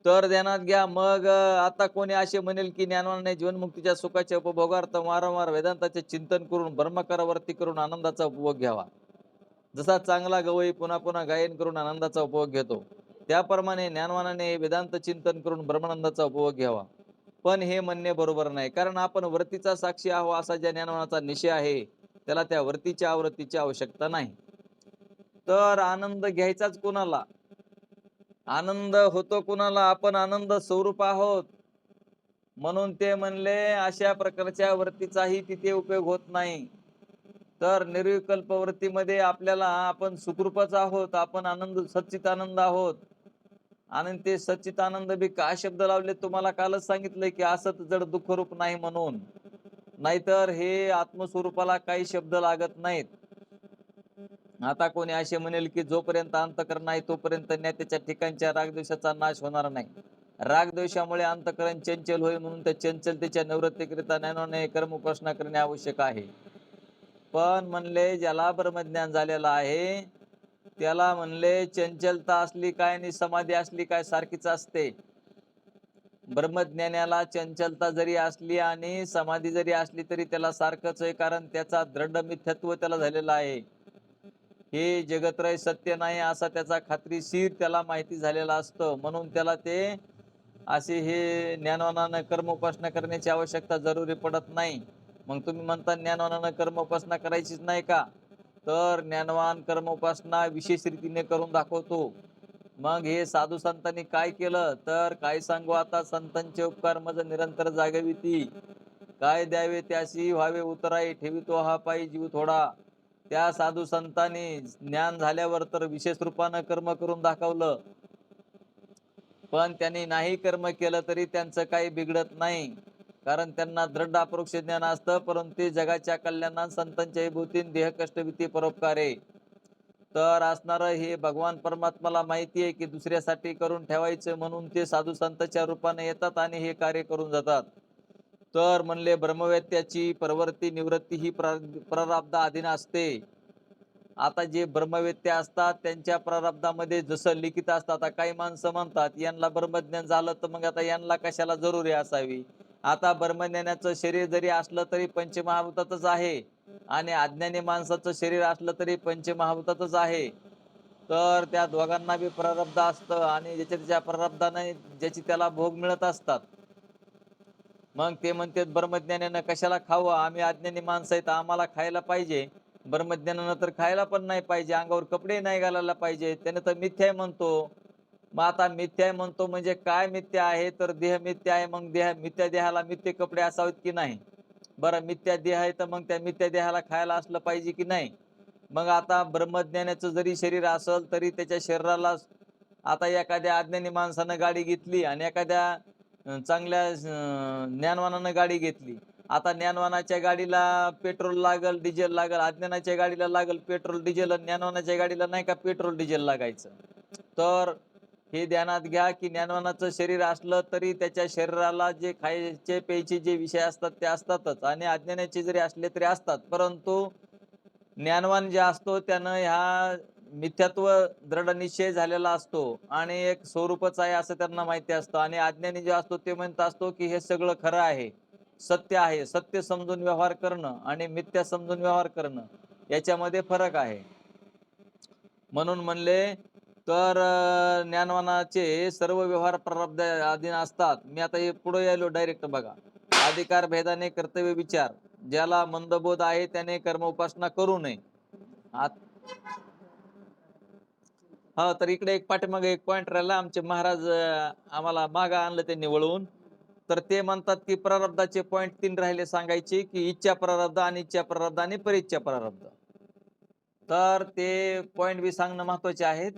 तर ध्यानात घ्या. मग आता कोणी असे म्हणेल की ज्ञानवानाने जीवनमुक्तीच्या सुखाच्या उपभोगार्थ वारंवार वेदांताचे चिंतन करून ब्रह्मकारावरती करून आनंदाचा उपभोग घ्यावा. जसा चांगला गवई पुन्हा पुन्हा गायन करून आनंदाचा उपभोग घेतो, त्याप्रमाणे ज्ञानवानाने वेदांत चिंतन करून ब्रह्मानंदाचा उपभोग घ्यावा. पण हे म्हणणे बरोबर नाही, कारण आपण वृत्तीचा साक्षी आहो असा ज्या ज्ञानवानाचा निश्चय आहे त्याला त्या वृत्तीच्या आवृत्तीची आवश्यकता नाही. तर आनंद घ्यायचाच कोणाला, आनंद होतो कुणाला, आपण आनंद स्वरूप आहोत. म्हणून ते म्हणले अशा प्रकारच्या वृत्तीचाही तिथे उपयोग होत नाही. तर निर्विकल्प वृत्तीमध्ये आपल्याला आपण सुखरूपच आहोत, आपण आनंद सच्चिदानंद आहोत. आणि ते सच्चिदानंद बी काय शब्द लावले तुम्हाला कालच सांगितलंय की असत जड दुःखरूप नाही म्हणून. नाहीतर हे आत्मस्वरूपाला काही शब्द लागत नाहीत. आता कोणी असे म्हणेल की जोपर्यंत अंतःकरण आहे तोपर्यंत त्याच्या ठिकाणच्या रागद्वेषाचा नाश होणार नाही. रागद्वेषामुळे अंतःकरण चंचल होईल म्हणून त्या चंचलतेच्या निवृत्तीकरिता ज्ञानाने कर्म उपासना करणे आवश्यक आहे. पण म्हणले ज्याला ब्रह्मज्ञान झालेलं आहे त्याला म्हणले चंचलता असली काय आणि समाधी असली काय सारखीच असते. ब्रह्मज्ञानाला चंचलता जरी असली आणि समाधी जरी असली तरी त्याला सारखंच आहे, कारण त्याचा दृढ मिथ्यत्व त्याला झालेलं आहे. हे जगत्रय सत्य नाही असा त्याचा खात्रीशीर त्याला माहिती झालेला असतं. म्हणून त्याला ते असे हे ज्ञानवानानं कर्म उपासना करण्याची आवश्यकता जरुरी पडत नाही. मग तुम्ही म्हणता ज्ञानवानानं कर्म उपासना करायचीच नाही का? तर ज्ञानवान कर्म उपासना विशेष रीतीने करून दाखवतो. मग हे साधू संतांनी काय केलं तर काय सांगू आता, संतांचे उपकार मज निरंतर जागविती. काय द्यावे त्याशी व्हावे उतराई, ठेवितो हा पायी जीव थोडा. त्या साधू संतांनी ज्ञान झाल्यावर तर विशेष रूपानं कर्म करून दाखवलं. पण त्यांनी नाही कर्म केलं तरी त्यांचं काही बिघडत नाही, कारण त्यांना दृढ अपरोक्ष ज्ञान असतं. परंतु ते जगाच्या कल्याणात संतांच्या भूतीन देह कष्ट भीती परोपकार आहे. तर असणारं हे भगवान परमात्माला माहिती आहे की दुसऱ्यासाठी करून ठेवायचं, म्हणून ते साधू संतांच्या रूपाने येतात आणि हे कार्य करून जातात. तर म्हणले ब्रह्मवेत्याची प्रवृत्ती निवृत्ती ही प्रारब्ध अधीन असते. आता जे ब्रह्मवेत्ते असतात त्यांच्या प्रारब्धामध्ये जसं लिखित असतात. आता काही माणसं म्हणतात यांना ब्रह्मज्ञान झालं तर मग आता यांना कशाला जरुरी असावी. आता ब्रह्मज्ञानाचं शरीर जरी असलं तरी पंचमहाभूतातच आहे आणि अज्ञानी माणसाचं शरीर असलं तरी पंचमहाभूतातच आहे. तर त्या दोघांना बी प्रारब्ध असतं आणि ज्याच्या त्याच्या प्रारब्धाने ज्याची त्याला भोग मिळत असतात. मग ते म्हणतात ब्रह्मज्ञानानं कशाला खावं, आम्ही अज्ञानी माणसं आहेत आम्हाला खायला पाहिजे. ब्रह्मज्ञानानं तर खायला पण नाही पाहिजे, अंगावर कपडे नाही घालायला पाहिजे, त्याने तर मिथ्या आहे म्हणतो. मग आता मिथ्या आहे म्हणतो म्हणजे काय मिथ्या आहे, तर देह मिथ्या आहे. मग देह मिथ्या देहाला मिथ्य कपडे असावेत की नाही? बरं मिथ्या देह आहे तर मग त्या मिथ्या देहाला खायला असलं पाहिजे की नाही? मग आता ब्रह्मज्ञानाचं जरी शरीर असेल तरी त्याच्या शरीराला, आता एखाद्या अज्ञानी माणसानं गाडी घेतली आणि एखाद्या चांगल्या ज्ञानवानानं गाडी घेतली. आता ज्ञानवानाच्या गाडीला पेट्रोल लागल डिझेल लागल, अज्ञानाच्या गाडीला लागल पेट्रोल डिझेल, आणि ज्ञानवानाच्या गाडीला नाही का पेट्रोल डिझेल लागायचं. तर हे ध्यानात घ्या की ज्ञानवानाचं शरीर असलं तरी त्याच्या शरीराला जे खायचे प्यायचे जे विषय असतात ते असतातच, आणि अज्ञानाचे जरी असले तरी असतात. परंतु ज्ञानवान जे असतो त्यानं ह्या मिथ्यात्व दृढ निश्चय झालेला असतो आणि एक स्वरूपच आहे असं त्यांना माहिती असतं. आणि अज्ञानी जे असतो ते म्हणत असतो की हे सगळं खरं आहे, सत्य आहे. सत्य समजून व्यवहार करणं आणि मिथ्या समजून व्यवहार करणं याच्यामध्ये फरक आहे. म्हणून म्हणले तर ज्ञानवानाचे सर्व व्यवहार प्रारब्ध अधीन असतात. मी आता हे पुढे यायलो डायरेक्ट बघा. अधिकार भेदाने कर्तव्य विचार, ज्याला मंदबोध आहे त्याने कर्म उपासना करू नये. हा तर इकडे एक पाठीमागे एक पॉइंट राहिला. आमचे महाराज आम्हाला मागा आणलं त्यांनी वळवून. तर ते म्हणतात की प्रारब्धाचे पॉइंट 3 राहिले सांगायचे, की इच्छा प्रारब्ध, अनिच्छा प्रारब्ध आणि परिच्छा प्रारब्ध. तर ते पॉइंट बी सांगणं महत्वाचे आहेत.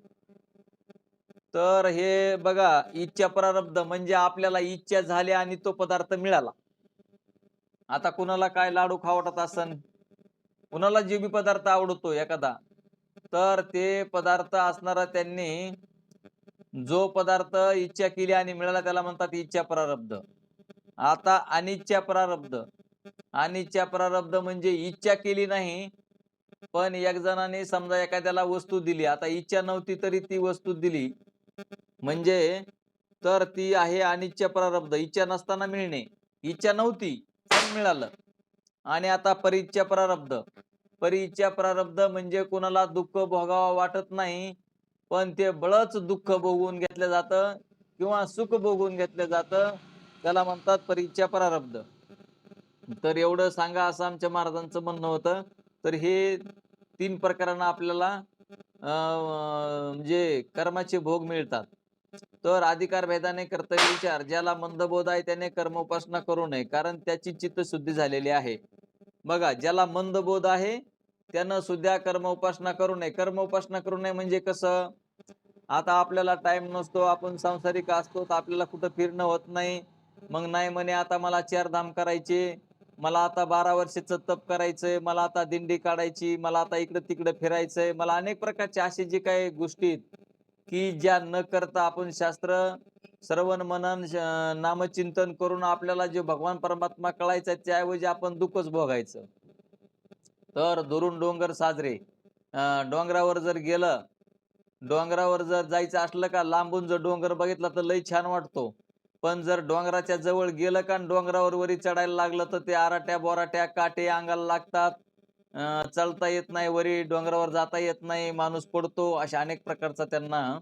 तर हे बघा, इच्छा प्रारब्ध म्हणजे आपल्याला इच्छा झाली आणि तो पदार्थ मिळाला. आता कुणाला काय लाडू खावटत असन, कुणाला जे बी पदार्थ आवडतो एखादा, तर ते पदार्थ असणारा त्यांनी जो पदार्थ इच्छा केली आणि मिळाला त्याला म्हणतात इच्छा प्रारब्ध. आता अनिच्छा प्रारब्ध, अनिच्छा प्रारब्ध म्हणजे इच्छा केली नाही पण एक जणाने समजा एखाद्याला वस्तू दिली, आता इच्छा नव्हती तरी ती वस्तू दिली म्हणजे तर ती आहे अनिच्छा प्रारब्ध. इच्छा नसताना मिळणे, इच्छा नव्हती पण मिळालं. आणि आता परिच्छा प्रारब्ध, परिच्छा प्रारब्ध म्हणजे कोणाला दुःख भोगावं वाटत नाही पण ते बळच दुःख भोगून घेतलं जातं किंवा सुख भोगून घेतलं जातं, त्याला म्हणतात परिच्छा प्रारब्ध. तर एवढं सांगा असं आमच्या महाराजांचं म्हणणं होतं. तर हे 3 प्रकारांना आपल्याला म्हणजे कर्माचे भोग मिळतात. तर अधिकार भेदाने कर्तव्य विचार, ज्याला मंदबोध आहे त्याने कर्म उपासना करू नये, कारण त्याची चित्तशुद्धी झालेली आहे. बघा, ज्याला मंदबोध आहे त्यानं सुद्धा कर्म उपासना करू नये. कर्म उपासना करू नये म्हणजे कसं? आता आपल्याला टाइम नसतो, आपण सांसारिक असतो, तर आपल्याला कुठं फिरणं होत नाही. मग नाही म्हणे आता मला 4 धाम करायचे, मला आता 12 वर्षाचं तप करायचंय, मला आता दिंडी काढायची, मला आता इकडं-तिकडं फिरायचंय. मला अनेक प्रकारचे असे जे काही गोष्टी आहेत, की ज्या न करता आपण शास्त्र श्रवण, मनन, नामचिंतन करून आपल्याला जे भगवान परमात्मा कळायचा आहे, त्याऐवजी आपण दुःखच भोगायचं. तर दुरून डोंगर साजरे. डोंगरावर जर गेलं, डोंगरावर जर जायचं असलं का लांबून जर डोंगर बघितला तर लई छान वाटतो. पण जर डोंगराच्या जवळ गेलं का आणि डोंगरावर वरी चढायला लागलं तर ते आराट्या-बोराट्या, काटे अंगाला लागतात. चालता येत नाही, वरी डोंगरावर जाता येत नाही, माणूस पडतो. अशा अनेक प्रकारचा त्यांना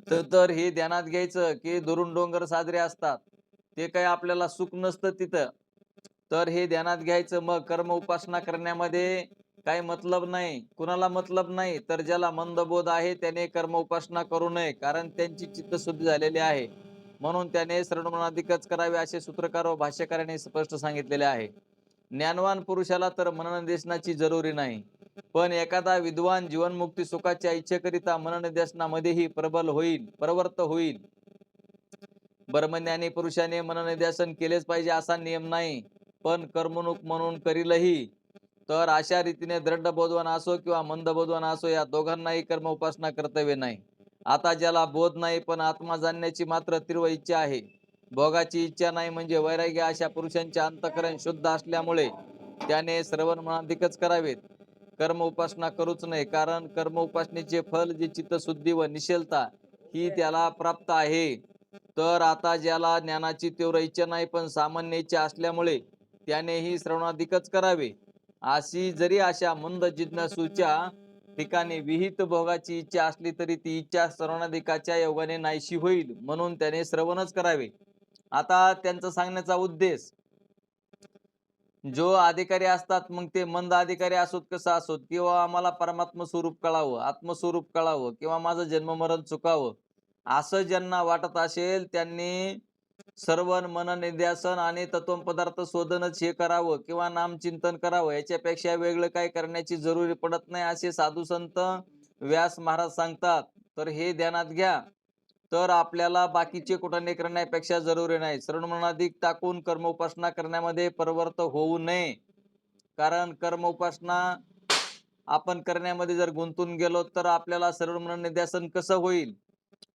तर हे ध्यानात घ्यायचं, की दुरून डोंगर साजरे असतात. ते काही आपल्याला सुख नसतं तिथं. तर हे ध्यानात घ्यायचं. मग कर्म उपासना करण्यामध्ये काही मतलब नाही. कुणाला मतलब नाही, तर ज्याला मंदबोध आहे त्याने कर्म उपासना करू नये. कारण त्यांची चित्तशुद्धी झालेली आहे. म्हणून त्याने श्रवणादिकच करावे असे सूत्रकार व भाष्यकारांनी स्पष्ट सांगितलेले आहे. ज्ञानवान पुरुषाला तर मननदेशनाची जरुरी नाही. पण एखादा विद्वान जीवनमुक्ती सुखाच्या इच्छेकरिता मननध्यासनामध्येही प्रबल होईल, प्रवृत्त होईल. ब्रह्मज्ञानी पुरुषाने मननध्यासन केलेच पाहिजे असा नियम नाही, पण कर्मणूक म्हणून करीलही. तर अशा रीतीने दृढ बोधवान असो किंवा मंद बोधवान असो, या दोघांनाही कर्म उपासना कर्तव्य नाही. आता ज्याला बोध नाही पण आत्मा जाणण्याची मात्र तीव्र इच्छा आहे, भोगाची इच्छा नाही म्हणजे वैराग्य, अशा पुरुषांचे अंतःकरण शुद्ध असल्यामुळे त्याने श्रवण मनाधिकच करावेत. कर्म उपासना करूच नये. कारण कर्म उपासनेचे फल जे चित्तशुद्धी व निश्चलता ही त्याला प्राप्त आहे. तर आता ज्याला ज्ञानाची तीव्र इच्छा नाही पण सामान्य इच्छा असल्यामुळे त्यानेही श्रवणाधिकच करावे. अशी जरी अशा मंद जिज्ञासूच्या ठिकाणी विहित भोगाची इच्छा असली तरी ती इच्छा श्रवणाधिकाच्या योगाने नाहीशी होईल, म्हणून त्याने श्रवणच करावे. आता त्यांचा सांगण्याचा उद्देश, जो अधिकारी असतात, मग ते मंद अधिकारी असोत, कसं असोत, किंवा आम्हाला परमात्म स्वरूप कळावं, आत्मस्वरूप कळावं, किंवा माझं जन्ममरण चुकावं, असं ज्यांना वाटत असेल त्यांनी श्रवण, मनन, निध्यासन आणि तत्वपदार्थ शोधनच हे करावं किंवा नामचिंतन करावं. याच्यापेक्षा वेगळं काही करण्याची जरुरी पडत नाही असे साधू संत व्यास महाराज सांगतात. तर हे ध्यानात घ्या. तर आपल्याला बाकीचे कुटाणे करण्यापेक्षा जरुरी नाही. श्रवण मनाधिक टाकून कर्म उपासना करण्यामध्ये प्रवृत्त होऊ नये. कारण कर्म उपासना आपण करण्यामध्ये जर गुंतून गेलो तर आपल्याला श्रवण मनन निध्यासन कसं होईल?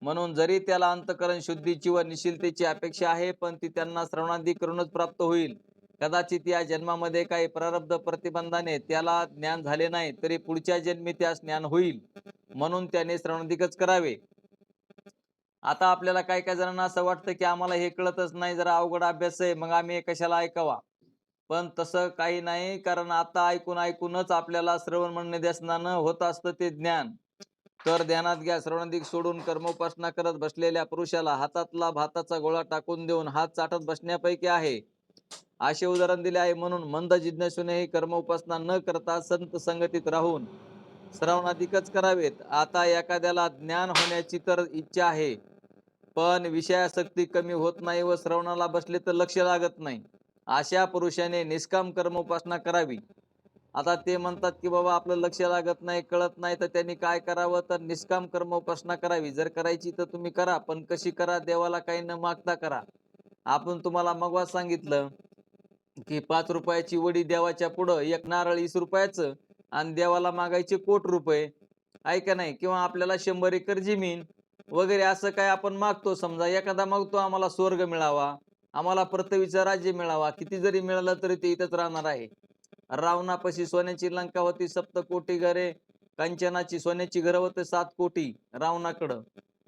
म्हणून जरी त्याला अंतःकरण शुद्धीची व निश्चिलतेची अपेक्षा आहे, पण ती त्यांना श्रवणादी करूनच प्राप्त होईल. कदाचित या जन्मामध्ये काही प्रारब्ध प्रतिबंधाने त्याला ज्ञान झाले नाही, तरी पुढच्या जन्मी त्यास ज्ञान होईल. म्हणून त्याने श्रवणाधिकच करावे. आता आपल्याला काही काही जणांना असं वाटतं की आम्हाला हे कळतच नाही, जरा अवघड अभ्यास आहे, मग आम्ही हे कशाला ऐकावा? पण तसं काही नाही. कारण आता ऐकून ऐकूनच आपल्याला श्रवण मनन निध्यासनानं होत असतं ते ज्ञान. तर ध्यानात घ्या. श्रवणाधिक सोडून कर्मोपासना करत बसलेल्या पुरुषाला हातातला भाताचा गोळा टाकून देऊन हात चाटत बसण्यापैकी आहे, असे उदाहरण दिले आहे. म्हणून मंद जिज्ञासूनेही कर्मोपासना न करता संत संगतीत राहून श्रवणाधिकच करावेत. आता एखाद्याला ज्ञान होण्याची तर इच्छा आहे, पण विषयासक्ती कमी होत नाही व श्रवणाला बसले तर लक्ष लागत नाही. अशा पुरुषाने निष्काम कर्मोपासना करावी. आता ते म्हणतात की बाबा आपलं लक्ष लागत नाही, कळत नाही, तर त्यांनी काय करावं? तर निष्काम कर्मोपासना करावी. जर करायची तर तुम्ही करा, पण कशी करा? देवाला काही न मागता करा. आपण तुम्हाला मगवाच सांगितलं की 5 रुपयाची वडी देवाच्या पुढं, एक नारळ 20 रुपयाचं, आणि देवाला मागायचे कोटी रुपये, आहे का नाही? किंवा आपल्याला 100 एकर जमीन वगैरे असं काय आपण मागतो. समजा एखादा मागतो आम्हाला स्वर्ग मिळावा, आम्हाला पृथ्वीचं राज्य मिळावा. किती जरी मिळालं तरी ते इथंच राहणार आहे. रावणापाशी सोन्याची लंका होती, 7 कोटी घरे, कंचनाची सोन्याची घरं होते 7 कोटी रावणाकडं.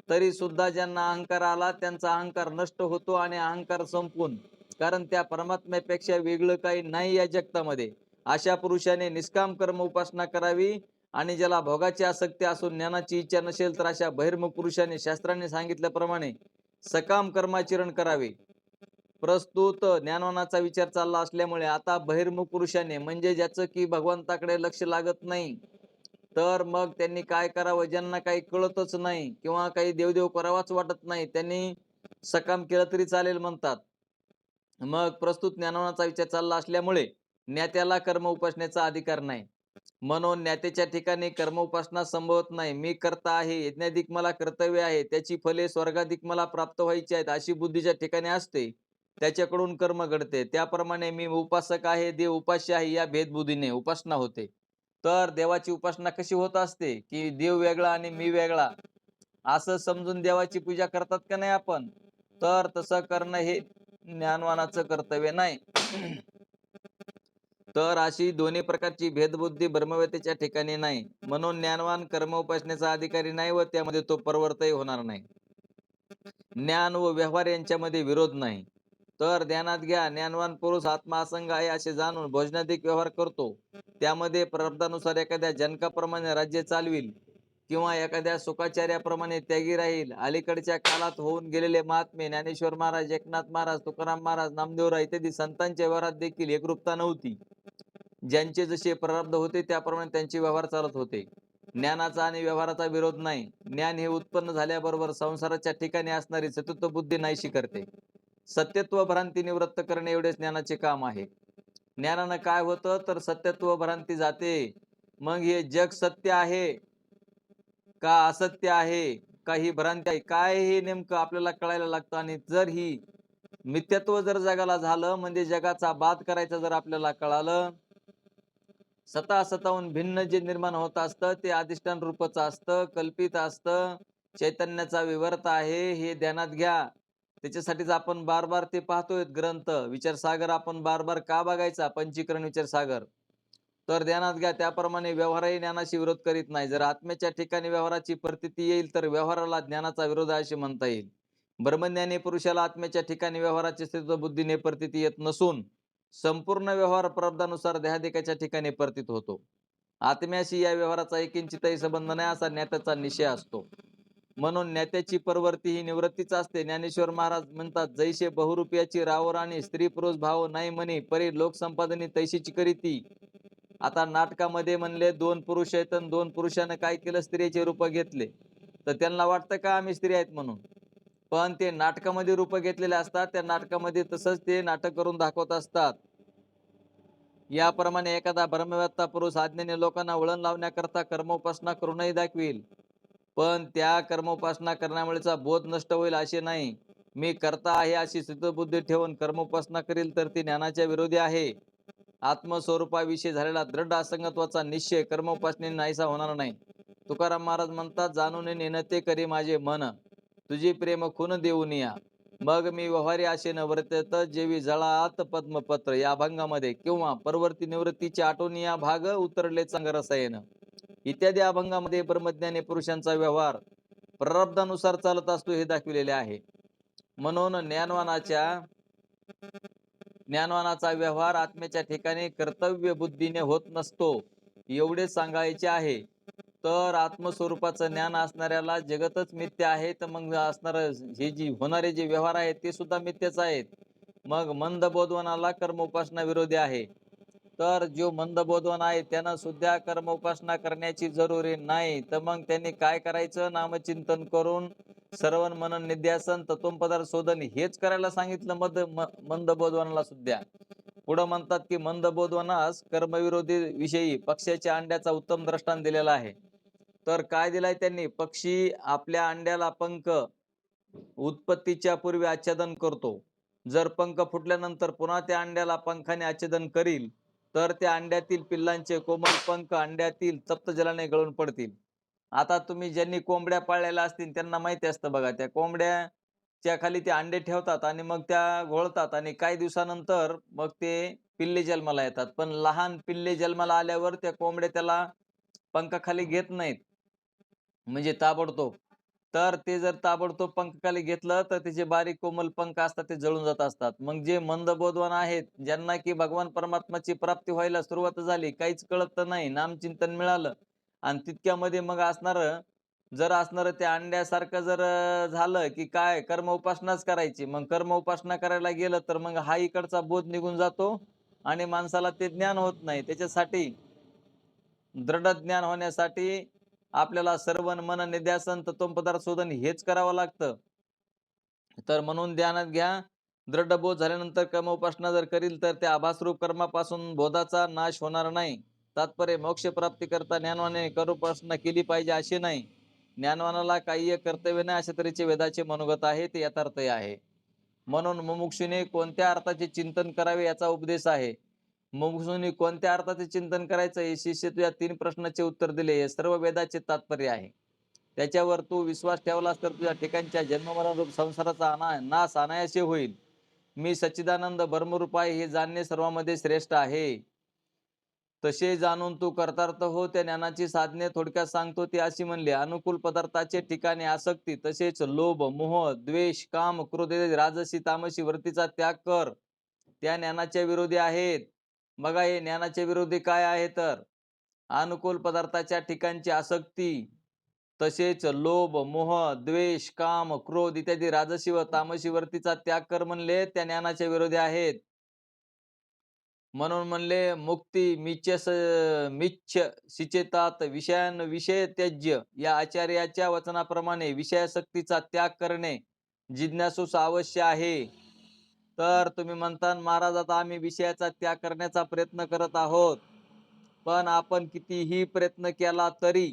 तरी सुद्धा ज्यांना अहंकार आला त्यांचा अहंकार नष्ट होतो आणि अहंकार संपून, कारण त्या परमात्म्यापेक्षा वेगळं काही नाही या जगतामध्ये. अशा पुरुषाने निष्काम कर्म उपासना करावी. आणि ज्याला भोगाची आसक्ती असून ज्ञानाची इच्छा नसेल तर अशा बहिर्मुख पुरुषाने शास्त्राने सांगितल्याप्रमाणे सकाम कर्माचरण करावे. प्रस्तुत ज्ञानवानाचा विचार चालला असल्यामुळे आता बहिर्मुख पुरुषाने, म्हणजे ज्याचं की भगवंताकडे लक्ष लागत नाही, तर मग त्यांनी काय करावं? ज्यांना काही कळतच नाही किंवा काही देवदेव करावाच वाटत नाही, त्यांनी सकाम केलं तरी चालेल म्हणतात. मग प्रस्तुत ज्ञानवानाचा विचार चालला असल्यामुळे ज्ञात्याला कर्म उपासनेचा अधिकार नाही. म्हणून ज्ञातेच्या ठिकाणी कर्म उपासना संभवत नाही. मी कर्ता आहे, यज्ञाधिक मला कर्तव्य आहे, त्याची फले स्वर्गाधिक मला प्राप्त व्हायची आहेत, अशी बुद्धीच्या ठिकाणी असते. त्याच्याकडून कर्म घडते. त्याप्रमाणे मी उपासक आहे, देव उपास्य आहे, या भेदबुद्धीने उपासना होते. तर देवाची उपासना कशी होत असते, की देव वेगळा आणि मी वेगळा असं समजून देवाची पूजा करतात का नाही आपण? तर तसं करणं हे ज्ञानवानाचं कर्तव्य नाही. तर अशी दोन्ही प्रकारची भेदबुद्धी ब्रह्मवेत्याच्या ठिकाणी नाही. म्हणून ज्ञानवान कर्म उपासनेचा अधिकारी नाही व त्यामध्ये तो परवर्तही होणार नाही. ज्ञान व व्यवहार यांच्यामध्ये विरोध नाही. तर ध्यानात घ्या, ज्ञानवान पुरुष आत्मा असंग आहे असे जाणून भोजनाधिक व्यवहार करतो. त्यामध्ये प्रारब्धानुसार एखाद्या जनकाप्रमाणे राज्य चालविल किंवा एखाद्या सुखाचार्याप्रमाणे त्यागी राहील. अलीकडच्या काळात होऊन गेलेले महात्मे ज्ञानेश्वर महाराज, एकनाथ महाराज, तुकाराम महाराज, नामदेवराय इत्यादी संतांच्या व्यवहारात देखील एकरूपता नव्हती. ज्यांचे जसे प्रारब्ध होते त्याप्रमाणे त्यांचे व्यवहार चालत होते. ज्ञानाचा आणि व्यवहाराचा विरोध नाही. ज्ञान हे उत्पन्न झाल्याबरोबर संसाराच्या ठिकाणी असणारी सतत्व बुद्धी नाहीशी करते. सत्यत्व भ्रांती निवृत्त करणे एवढेच ज्ञानाचे काम आहे. ज्ञानानं काय होतं तर सत्यत्व भ्रांती जाते. मग हे जग सत्य आहे का असत्य आहे का ही भ्रांती आहे, काय हे नेमकं आपल्याला कळायला लागतं. आणि जर ही मिथ्यात्व जर जगाला झालं म्हणजे जगाचा बाद करायचं जर आपल्याला कळालं, स्वतःहून भिन्न जे निर्माण होत असतं ते अधिष्ठान रूपच असतं, कल्पित असतं, चैतन्याचा विवर्त आहे, हे ध्यानात घ्या. त्याच्यासाठीच आपण बार बार ते पाहतोय ग्रंथ विचारसागर. आपण बार बार का बघायचा पंचीकरण विचारसागर? तर ध्यानात घ्या, त्याप्रमाणे व्यवहारही ज्ञानाशी विरोध करीत नाही. जर आत्म्याच्या ठिकाणी व्यवहाराची प्रतीती येईल तर व्यवहाराला ज्ञानाचा विरोध आहे असे म्हणता येईल. ब्रह्मज्ञानी पुरुषाला आत्म्याच्या ठिकाणी व्यवहाराची स्थित्व बुद्धीने प्रतीती येत नसून संपूर्ण व्यवहार प्रारब्धानुसार देहादिकाच्या ठिकाणी प्रतीत होतो. आत्म्याशी या व्यवहाराचा एकिंचितही संबंध नाही असा ज्ञात्याचा निश्चय असतो. म्हणून ज्ञात्याची परवर्ती ही निवृत्तीच असते. ज्ञानेश्वर महाराज म्हणतात, जैसे बहुरूपियाची रावराणी स्त्री पुरुष भाव नाही म्हणे, परी लोकसंपादनी तैशीची करीती. आता नाटकामध्ये म्हणले दोन पुरुष आहेत आणि दोन पुरुषानं काय केलं, स्त्रियाचे रूप घेतले. तर त्यांना वाटतं का आम्ही स्त्री आहेत म्हणून, पण ते नाटकामध्ये रूप घेतलेले असतात. त्या नाटकामध्ये तसंच ते नाटक करून दाखवत असतात. याप्रमाणे एखादा ब्रह्मवेत्ता पुरुष आज्ञेने लोकांना वळण लावण्याकरता कर्मोपासना करूनही दाखविल, पण त्या कर्मोपासना करण्यामुळेचा बोध नष्ट होईल असे नाही. मी करता आहे अशी सिद्धबुद्धी ठेवून कर्मोपासना करील तर ती ज्ञानाच्या विरोधी आहे. आत्मस्वरूपाविषयी झालेला दृढ असंगत्वाचा निश्चय कर्मोपासनेने नाहीसा होणार नाही. तुकाराम महाराज म्हणतात, जाणून नेणते करी माझे मन, तुझी प्रेम खून देऊन या. मग मी व्यवहारी आशेनं वर्तत जेवी जळात पद्मपत्र या अभंगामध्ये किंवा परवर्ती निवृत्तीची आठवणी या भाग उतरले चांगरसायन इत्यादी अभंगामध्ये ब्रह्मज्ञानी पुरुषांचा व्यवहार प्रारब्धानुसार चालत असतो हे दाखविलेले आहे. म्हणून ज्ञानवानाचा व्यवहार आत्म्याच्या ठिकाणी कर्तव्य बुद्धीने होत नसतो, एवढे सांगायचे आहे. तर आत्मस्वरूपाचं ज्ञान असणाऱ्याला जगतच मिथ्य आहे, तर मग असणार हे जी होणारे जे व्यवहार आहेत ते सुद्धा मिथ्यच आहेत. मग मंद बोधवानाला कर्म उपासना विरोधी आहे. तर जो मंद बोधवान आहे त्यानं सुद्धा कर्म उपासना करण्याची जरुरी नाही. तर मग त्यांनी काय करायचं, नामचिंतन करून श्रवण मनन निध्यासन तत्वपदार्थ शोधन हेच करायला सांगितलं मंद बोधवानाला सुद्धा. पुढे म्हणतात की मंद बोधवानास कर्मविरोधी विषयी पक्ष्याच्या अंड्याचा उत्तम दृष्टांत दिलेला आहे. तर काय दिलाय त्यांनी, पक्षी आपल्या अंड्याला पंख उत्पत्तीच्या पूर्वी आच्छादन करतो. जर पंख फुटल्यानंतर पुन्हा त्या अंड्याला पंखाने आच्छादन करील तर त्या अंड्यातील पिल्लांचे कोमल पंख अंड्यातील तप्त जलाने गळून पडतील. आता तुम्ही ज्यांनी कोंबड्या पाळलेल्या असतील त्यांना माहिती असतं बघा, त्या कोंबड्याच्या खाली ते अंडे ठेवतात आणि मग त्या घोळतात आणि काही दिवसानंतर मग ते पिल्ले जन्माला येतात. पण लहान पिल्ले जन्माला आल्यावर त्या कोंबड्या त्याला पंखाखाली घेत नाहीत, म्हणजे ताबडतोब. तर ते जर ताबडतोब पंखाखाली घेतलं तर त्याचे बारीक कोमल पंख असतात ते जळून जात असतात. मग जे मंदबोधवान आहेत, ज्यांना की भगवान परमात्माची प्राप्ती व्हायला सुरुवात झाली, काहीच कळत तर नाही, नामचिंतन मिळालं आणि तितक्यामध्ये मग असणार त्या अंड्यासारखं जर झालं की काय कर्म उपासनाच करायची. मग कर्म उपासना करायला गेलं तर मग हा इकडचा बोध निघून जातो आणि माणसाला ते ज्ञान होत नाही. त्याच्यासाठी दृढ ज्ञान होण्यासाठी आपल्याला श्रवण मनन निध्यासन तत्वपदार्थ शोधन हेच करावं लागतं. तर म्हणून ध्यानात घ्या, दृढ बोध झाल्यानंतर कर्म उपासना जर करील तर त्या आभासरूप कर्मापासून बोधाचा नाश होणार नाही. तात्पर्य मोक्ष प्राप्ती करता ज्ञानवाने करूपासना केली पाहिजे असे नाही. ज्ञानवानाला काही एक कर्तव्य नाही अशा तऱ्हेचे वेदाचे मनोगत आहे, ते यथार्थही आहे. म्हणून मुमुक्षुने कोणत्या अर्थाचे चिंतन करावे याचा उपदेश आहे. मुमुक्षुने कोणत्या अर्थाचे चिंतन करायचं हे शिष्य तुझ्या 3 प्रश्नाचे उत्तर दिले. हे सर्व वेदाचे तात्पर्य आहे. त्याच्यावर तू विश्वास ठेवलास तर तुझ्या ठिकाणच्या जन्ममरणरूप संसाराचा नाश अनायासे होईल. मी सच्चिदानंद ब्रह्मरूप आहे हे जाणणे सर्वांमध्ये श्रेष्ठ आहे. तसे जाणून तू कर्तार्थ हो. त्या ज्ञानाची साधने थोडक्यात सांगतो ती अशी म्हणली. अनुकूल पदार्थाचे ठिकाणी आसक्ती, तसेच लोभ, मोह, द्वेष, काम, क्रोध, राजसी, तामसी वृत्तीचा त्याग कर. त्या ज्ञानाच्या विरोधी आहेत. बघा हे ज्ञानाच्या विरोधी काय आहे तर अनुकूल पदार्थाच्या ठिकाणची आसक्ती, तसेच लोभ, मोह, द्वेष, काम, क्रोध इत्यादी राजसी व तामसी वृत्तीचा त्याग कर म्हणले, त्या ज्ञानाच्या विरोधी आहेत. म्हणून म्हणले मुक्ती मिच्छ सिचेतात विषयान विषय त्याज्य, या आचार्याच्या वचनाप्रमाणे विषयासक्तीचा त्याग करणे जिज्ञासूस अवश्य आहे. तर तुम्ही म्हणता महाराज आता आम्ही विषयाचा त्याग करण्याचा प्रयत्न करत आहोत, पण आपण कितीही प्रयत्न केला तरी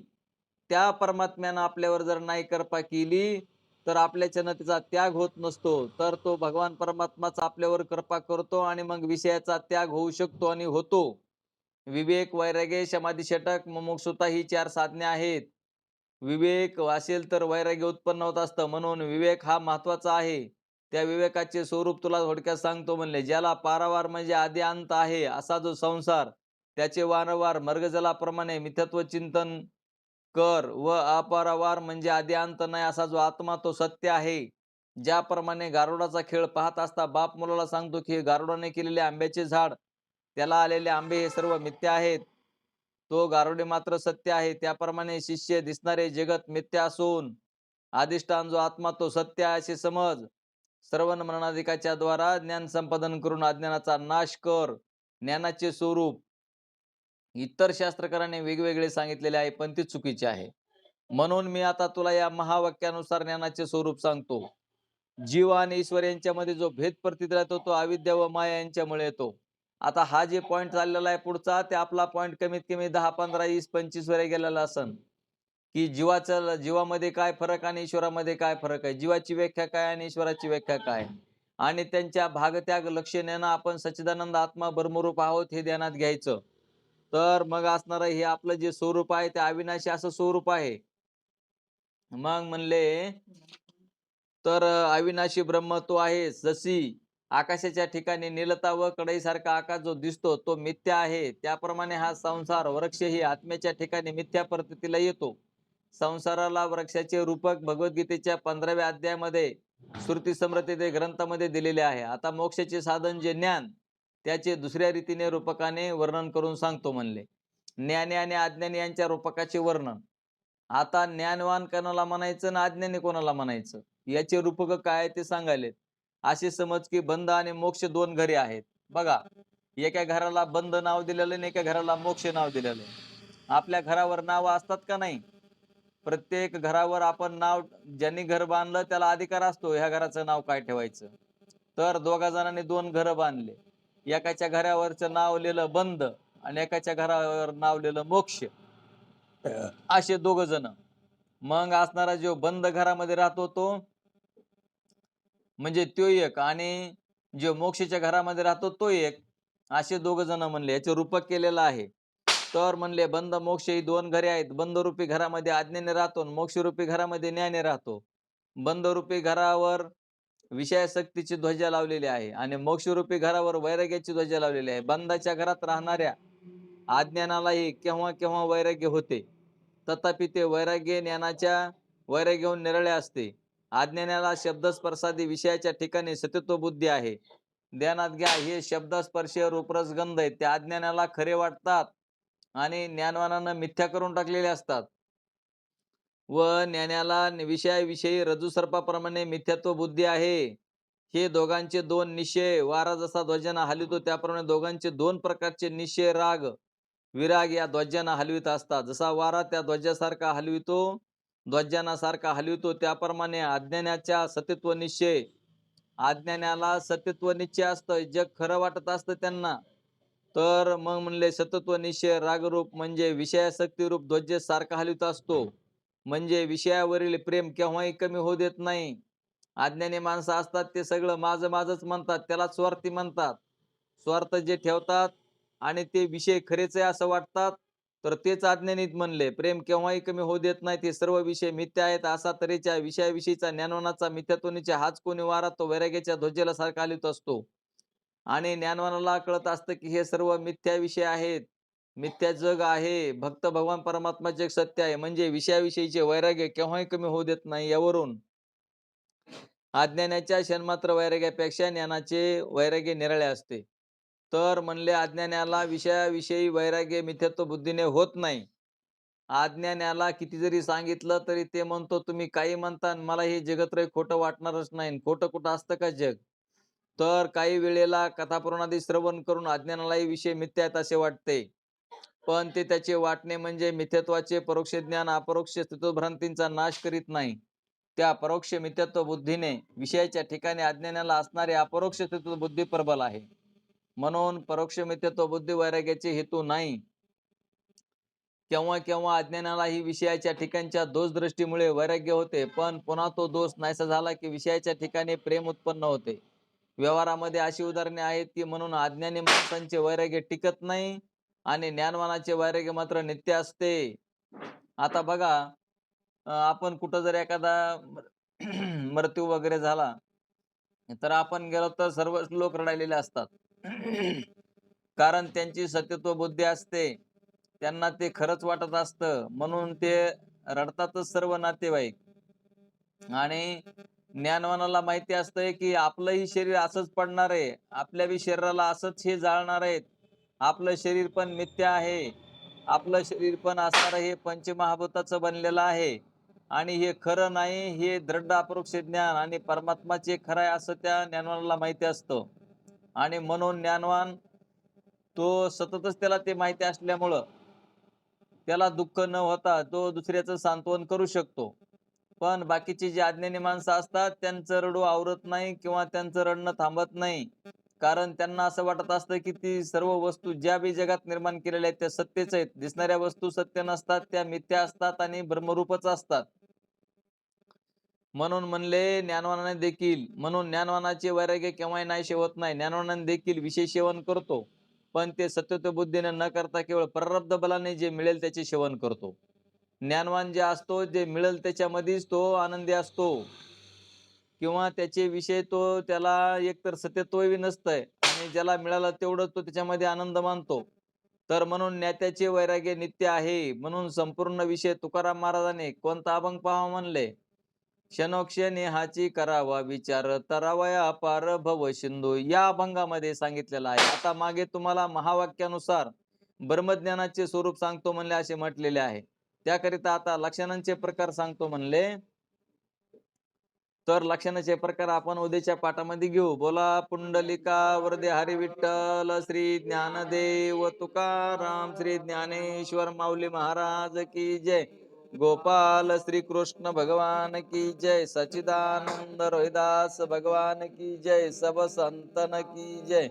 त्या परमात्म्यानं आपल्यावर जर नाही कृपा केली तर आपल्याच्यानं त्याचा त्याग होत नसतो. तर तो भगवान परमात्माचा आपल्यावर कृपा करतो आणि मग विषयाचा त्याग होऊ शकतो आणि होतो. विवेक, वैराग्य, समाधी, षटक, मुमुक्षुता ही 4 साधने आहेत. विवेक असेल तर वैराग्य उत्पन्न होत असतं, म्हणून विवेक हा महत्वाचा आहे. त्या विवेकाचे स्वरूप तुला थोडक्यात सांगतो म्हणले. ज्याला पारावार म्हणजे आदी अंत आहे असा जो संसार, त्याचे वारंवार मर्गजलाप्रमाणे मिथ्यात्व चिंतन कर व अपारावार म्हणजे आदी अंत नाही असा जो आत्मा तो सत्य आहे. ज्याप्रमाणे गारुडाचा खेळ पाहत असता बाप मुलाला सांगतो की गारुडाने केलेले आंब्याचे झाड, त्याला आलेले आंबे हे सर्व मिथ्या आहेत, तो गारुडे मात्र सत्य आहे. त्याप्रमाणे शिष्य दिसणारे जगत मिथ्या असून अधिष्ठान जो आत्मा तो सत्य आहे असे समज. श्रवण मननाधिकाच्या द्वारा ज्ञान संपादन करून अज्ञानाचा नाश कर. ज्ञानाचे स्वरूप इतर शास्त्रकारांनी वेगवेगळे सांगितलेले आहे, पण ते चुकीचे आहे. म्हणून मी आता तुला या महावाक्यानुसार ज्ञानाचे स्वरूप सांगतो. जीव आणि ईश्वर यांच्यामध्ये जो भेद प्रतीत राहतो तो अविद्या व माया यांच्यामुळे येतो. आता हा जे पॉइंट चाललेला आहे पुढचा, ते आपला पॉइंट कमीत कमी 10, 15, 20, 25 वर गेलेला असन की जीवामध्ये काय फरक आणि ईश्वरामध्ये काय फरक आहे, जीवाची व्याख्या काय आणि ईश्वराची व्याख्या काय, आणि त्यांच्या भागत्याग लक्षणेनं आपण सच्चिदानंद आत्मा ब्रह्मरूप आहोत हे ध्यानात घ्यायचं. तर मग असणार हे आपलं जे स्वरूप आहे ते अविनाशी असं स्वरूप आहे. मग म्हणले तर अविनाशी ब्रह्म तो आहे. जशी आकाशाच्या ठिकाणी नीलता व कडईसारखा आकाश जो दिसतो तो मिथ्या आहे, त्याप्रमाणे हा संसार वृक्ष ही आत्म्याच्या ठिकाणी मिथ्या प्रतीला येतो. संसाराला वृक्षाचे रूपक भगवद्गीतेच्या 15व्या अध्यायामध्ये श्रुती समृती ग्रंथामध्ये दिलेले आहे. आता मोक्षाचे साधन जे ज्ञान, त्याचे दुसऱ्या रीतीने रूपकाने वर्णन करून सांगतो म्हणले. ज्ञानी आणि अज्ञानी यांच्या रूपकाचे वर्णन. आता ज्ञानवान कोणाला म्हणायचं ना अज्ञानी कोणाला म्हणायचं, याचे रूपक काय ते सांगायलेत. असे समज की बंध आणि मोक्ष 2 घरे आहेत. बघा, एका घराला बंध नाव दिलेलं आणि एका घराला मोक्ष नाव दिलेलं. आपल्या घरावर नाव असतात का नाही? प्रत्येक घरावर आपण नाव, ज्यांनी घर बांधलं त्याला अधिकार असतो ह्या घराचं नाव काय ठेवायचं. तर 2 जणांनी 2 घर बांधले. एकाच्या घरावरचं नाव लिहिलं बंध आणि एकाच्या घरावर नाव लिहिलं मोक्ष. असे 2 जण. मग असणारा जो बंद घरामध्ये राहतो तो म्हणजे तो एक, आणि जो मोक्षाच्या घरामध्ये राहतो तो एक, असे 2 जण म्हणले. याचे रूपक केलेलं आहे. तर म्हणले बंद मोक्ष ही 2 घरे आहेत. बंदरूपी घरामध्ये अज्ञानी राहतो, मोक्षरूपी घरामध्ये ज्ञानी राहतो. बंदरूपी घरावर विषयासक्तीची ध्वजा लावलेली आहे आणि मोक्षरूपी घरावर वैराग्याची ध्वजा लावलेली आहे. बंदाच्या घरात राहणाऱ्या अज्ञानालाही केव्हा केव्हा वैराग्य होते, तथापि ते वैराग्य ज्ञानाच्या वैराग्याहून निराळे असते. अज्ञानाला शब्दस्पर्शादी विषयाच्या ठिकाणी सत्यत्व बुद्धी आहे. ध्यानात घ्या, हे शब्दस्पर्शीय रूपरसगंध आहेत, त्या अज्ञानाला खरे वाटतात आणि ज्ञानवानानं मिथ्या करून टाकलेले असतात. व ज्ञानाला विषयाविषयी रज्जूसर्पाप्रमाणे मिथ्यात्व बुद्धी आहे. हे दोघांचे 2 निश्चय, वारा जसा ध्वजाना हलवितो त्याप्रमाणे दोघांचे 2 प्रकारचे निश्चय राग विराग या ध्वजाना हलवित असतात. जसा वारा त्या ध्वजासारखा हलवितो, ध्वजानासारखा हलवितो, त्याप्रमाणे अज्ञानाच्या सत्यत्व निश्चय, अज्ञानाला सत्यत्व निश्चय असतं, जग खरं वाटत असतं त्यांना, तर मग म्हणले सतत्व निश्चय रागरूप म्हणजे विषयासक्ती रूप ध्वज सारखा हलवित असतो. म्हणजे विषयावरील प्रेम केव्हाही कमी होऊ देत नाही. अज्ञानी माणसं असतात ते सगळं माझं माझंच म्हणतात, त्याला स्वार्थी म्हणतात. स्वार्थ जे ठेवतात आणि ते विषय खरेच आहे असं वाटतात, तर तेच अज्ञानीत म्हणले. प्रेम केव्हाही कमी होऊ देत नाही. ते सर्व विषय मिथ्या आहेत. असा तऱ्हेच्या विषयाविषयीचा ज्ञानवानाचा मिथ्यात्वनीचा हाच कोणी वारा तो वैराग्याच्या ध्वजेला सारखा हलवीत असतो. आणि ज्ञानवानाला कळत असतं की हे सर्व मिथ्या विषय आहेत. मिथ्या जग आहे. भक्त भगवान परमात्मा जग सत्य आहे. म्हणजे विषयाविषयीचे वैराग्य केव्हाही कमी होऊ देत नाही. यावरून अज्ञानाच्या क्षणमात्र वैराग्यापेक्षा ज्ञानाचे वैराग्य निराळे असते. तर म्हणले अज्ञानाला विषयाविषयी वैराग्य मिथ्यात्व बुद्धीने होत नाही. अज्ञानाला किती जरी सांगितलं तरी ते म्हणतो तुम्ही काही म्हणता आणि मला हे जगत्रय खोटं वाटणारच नाही. खोटं कुठं असतं का जग? तर काही वेळेला कथापुराणादी श्रवण करून अज्ञानालाही विषय मिथ्या आहेत असे वाटते. पण ते त्याचे वाटणे म्हणजे मिथ्यत्वाचे परोक्ष ज्ञान अपरोक्ष स्थितभ्रांतींचा नाश करीत नाही. त्या परोक्ष मिथ्यत्व बुद्धीने विषयाच्या ठिकाणी अज्ञानाला असणारे अपरोक्ष स्थित्व बुद्धी प्रबल आहे. म्हणून परोक्ष मिथ्यत्व बुद्धी वैराग्याचे हेतू नाही. केव्हा केव्हा अज्ञानाला ही विषयाच्या ठिकाणच्या दोष दृष्टीमुळे वैराग्य होते, पण पुन्हा तो दोष नाहीसा झाला की विषयाच्या ठिकाणी प्रेम उत्पन्न होते. व्यवहारामध्ये अशी उदाहरणे आहेत की म्हणून अज्ञानी माणसांचे वैराग्य टिकत नाही आणि ज्ञानवानाचे वैराग्य मात्र नित्य असते. आता बघा, आपण कुठं जर एखादा मृत्यू वगैरे झाला, तर आपण गेलो तर सर्वच लोक रडायलेले असतात. कारण त्यांची सत्यत्व बुद्धी असते. त्यांना ते खरंच वाटत असतं. म्हणून ते रडतातच सर्व नातेवाईक. आणि ज्ञानवानाला माहिती असतंय की आपलंही शरीर असंच पडणार आहे. आपल्या बी शरीराला असंच हे जाळणार आहेत. आपलं शरीर पण मिथ्या आहे. आपलं शरीर पण असणारं हे पंचमहाभूताचं बनलेलं आहे. आणि हे खरं नाही, हे दृढ अपरोक्ष ज्ञान आणि परमात्माचे खरं आहे असं त्या ज्ञानवानाला माहिती असतं. आणि म्हणून ज्ञानवान तो सततच त्याला ते माहिती असल्यामुळं त्याला दुःख न होता तो दुसऱ्याचं सांत्वन करू शकतो. पण बाकीची जी अज्ञानी माणसं असतात त्यांचं रडू आवरत नाही किंवा त्यांचं रडणं थांबत नाही. कारण त्यांना असं वाटत असतं की ती सर्व वस्तू ज्या बी जगात निर्माण केलेल्या आहेत त्या सत्यच आहेत. दिसणाऱ्या वस्तू सत्य नसतात, त्या मिथ्या असतात आणि ब्रह्मरूपच असतात. म्हणून म्हणले म्हणून ज्ञानवानाचे वैराग्य केव्हाही नाहीसे होत नाही. ज्ञानवानाने देखील विषय सेवन करतो. पण ते सत्यत्व बुद्धीने न करता केवळ प्रारब्ध बलाने जे मिळेल त्याचे सेवन करतो. ज्ञानवान जे असतो जे मिळेल त्याच्यामध्येच तो आनंदी असतो किंवा त्याचे विषय तो त्याला एकतर सत्यत्वही नसतंय आणि ज्याला मिळालं तेवढं तो त्याच्यामध्ये आनंद मानतो. तर म्हणून ज्ञात्याचे वैराग्य नित्य आहे. म्हणून संपूर्ण विषय तुकाराम महाराजांनी कोणता अभंग पाहावा म्हणले? क्षणोक्षणी हाची करावा विचार तरावया पार भव सिंधू या अभंगामध्ये सांगितलेला आहे. आता मागे तुम्हाला महावाक्यानुसार ब्रह्मज्ञानाचे स्वरूप सांगतो म्हणले असे म्हटलेले आहे. त्याकरिता आता लक्षणांचे प्रकार सांगतो म्हणले. तर लक्षणाचे प्रकार आपण उद्याच्या पाठामध्ये घेऊ. बोला पुंडलिका वरदे हरी विठ्ठल श्री ज्ञानदेव तुकाराम श्री ज्ञानेश्वर माऊली महाराज की जय. गोपाल श्री कृष्ण भगवान की जय. सच्चिदानंद रोहिदास भगवान की जय. सब संतन की जय.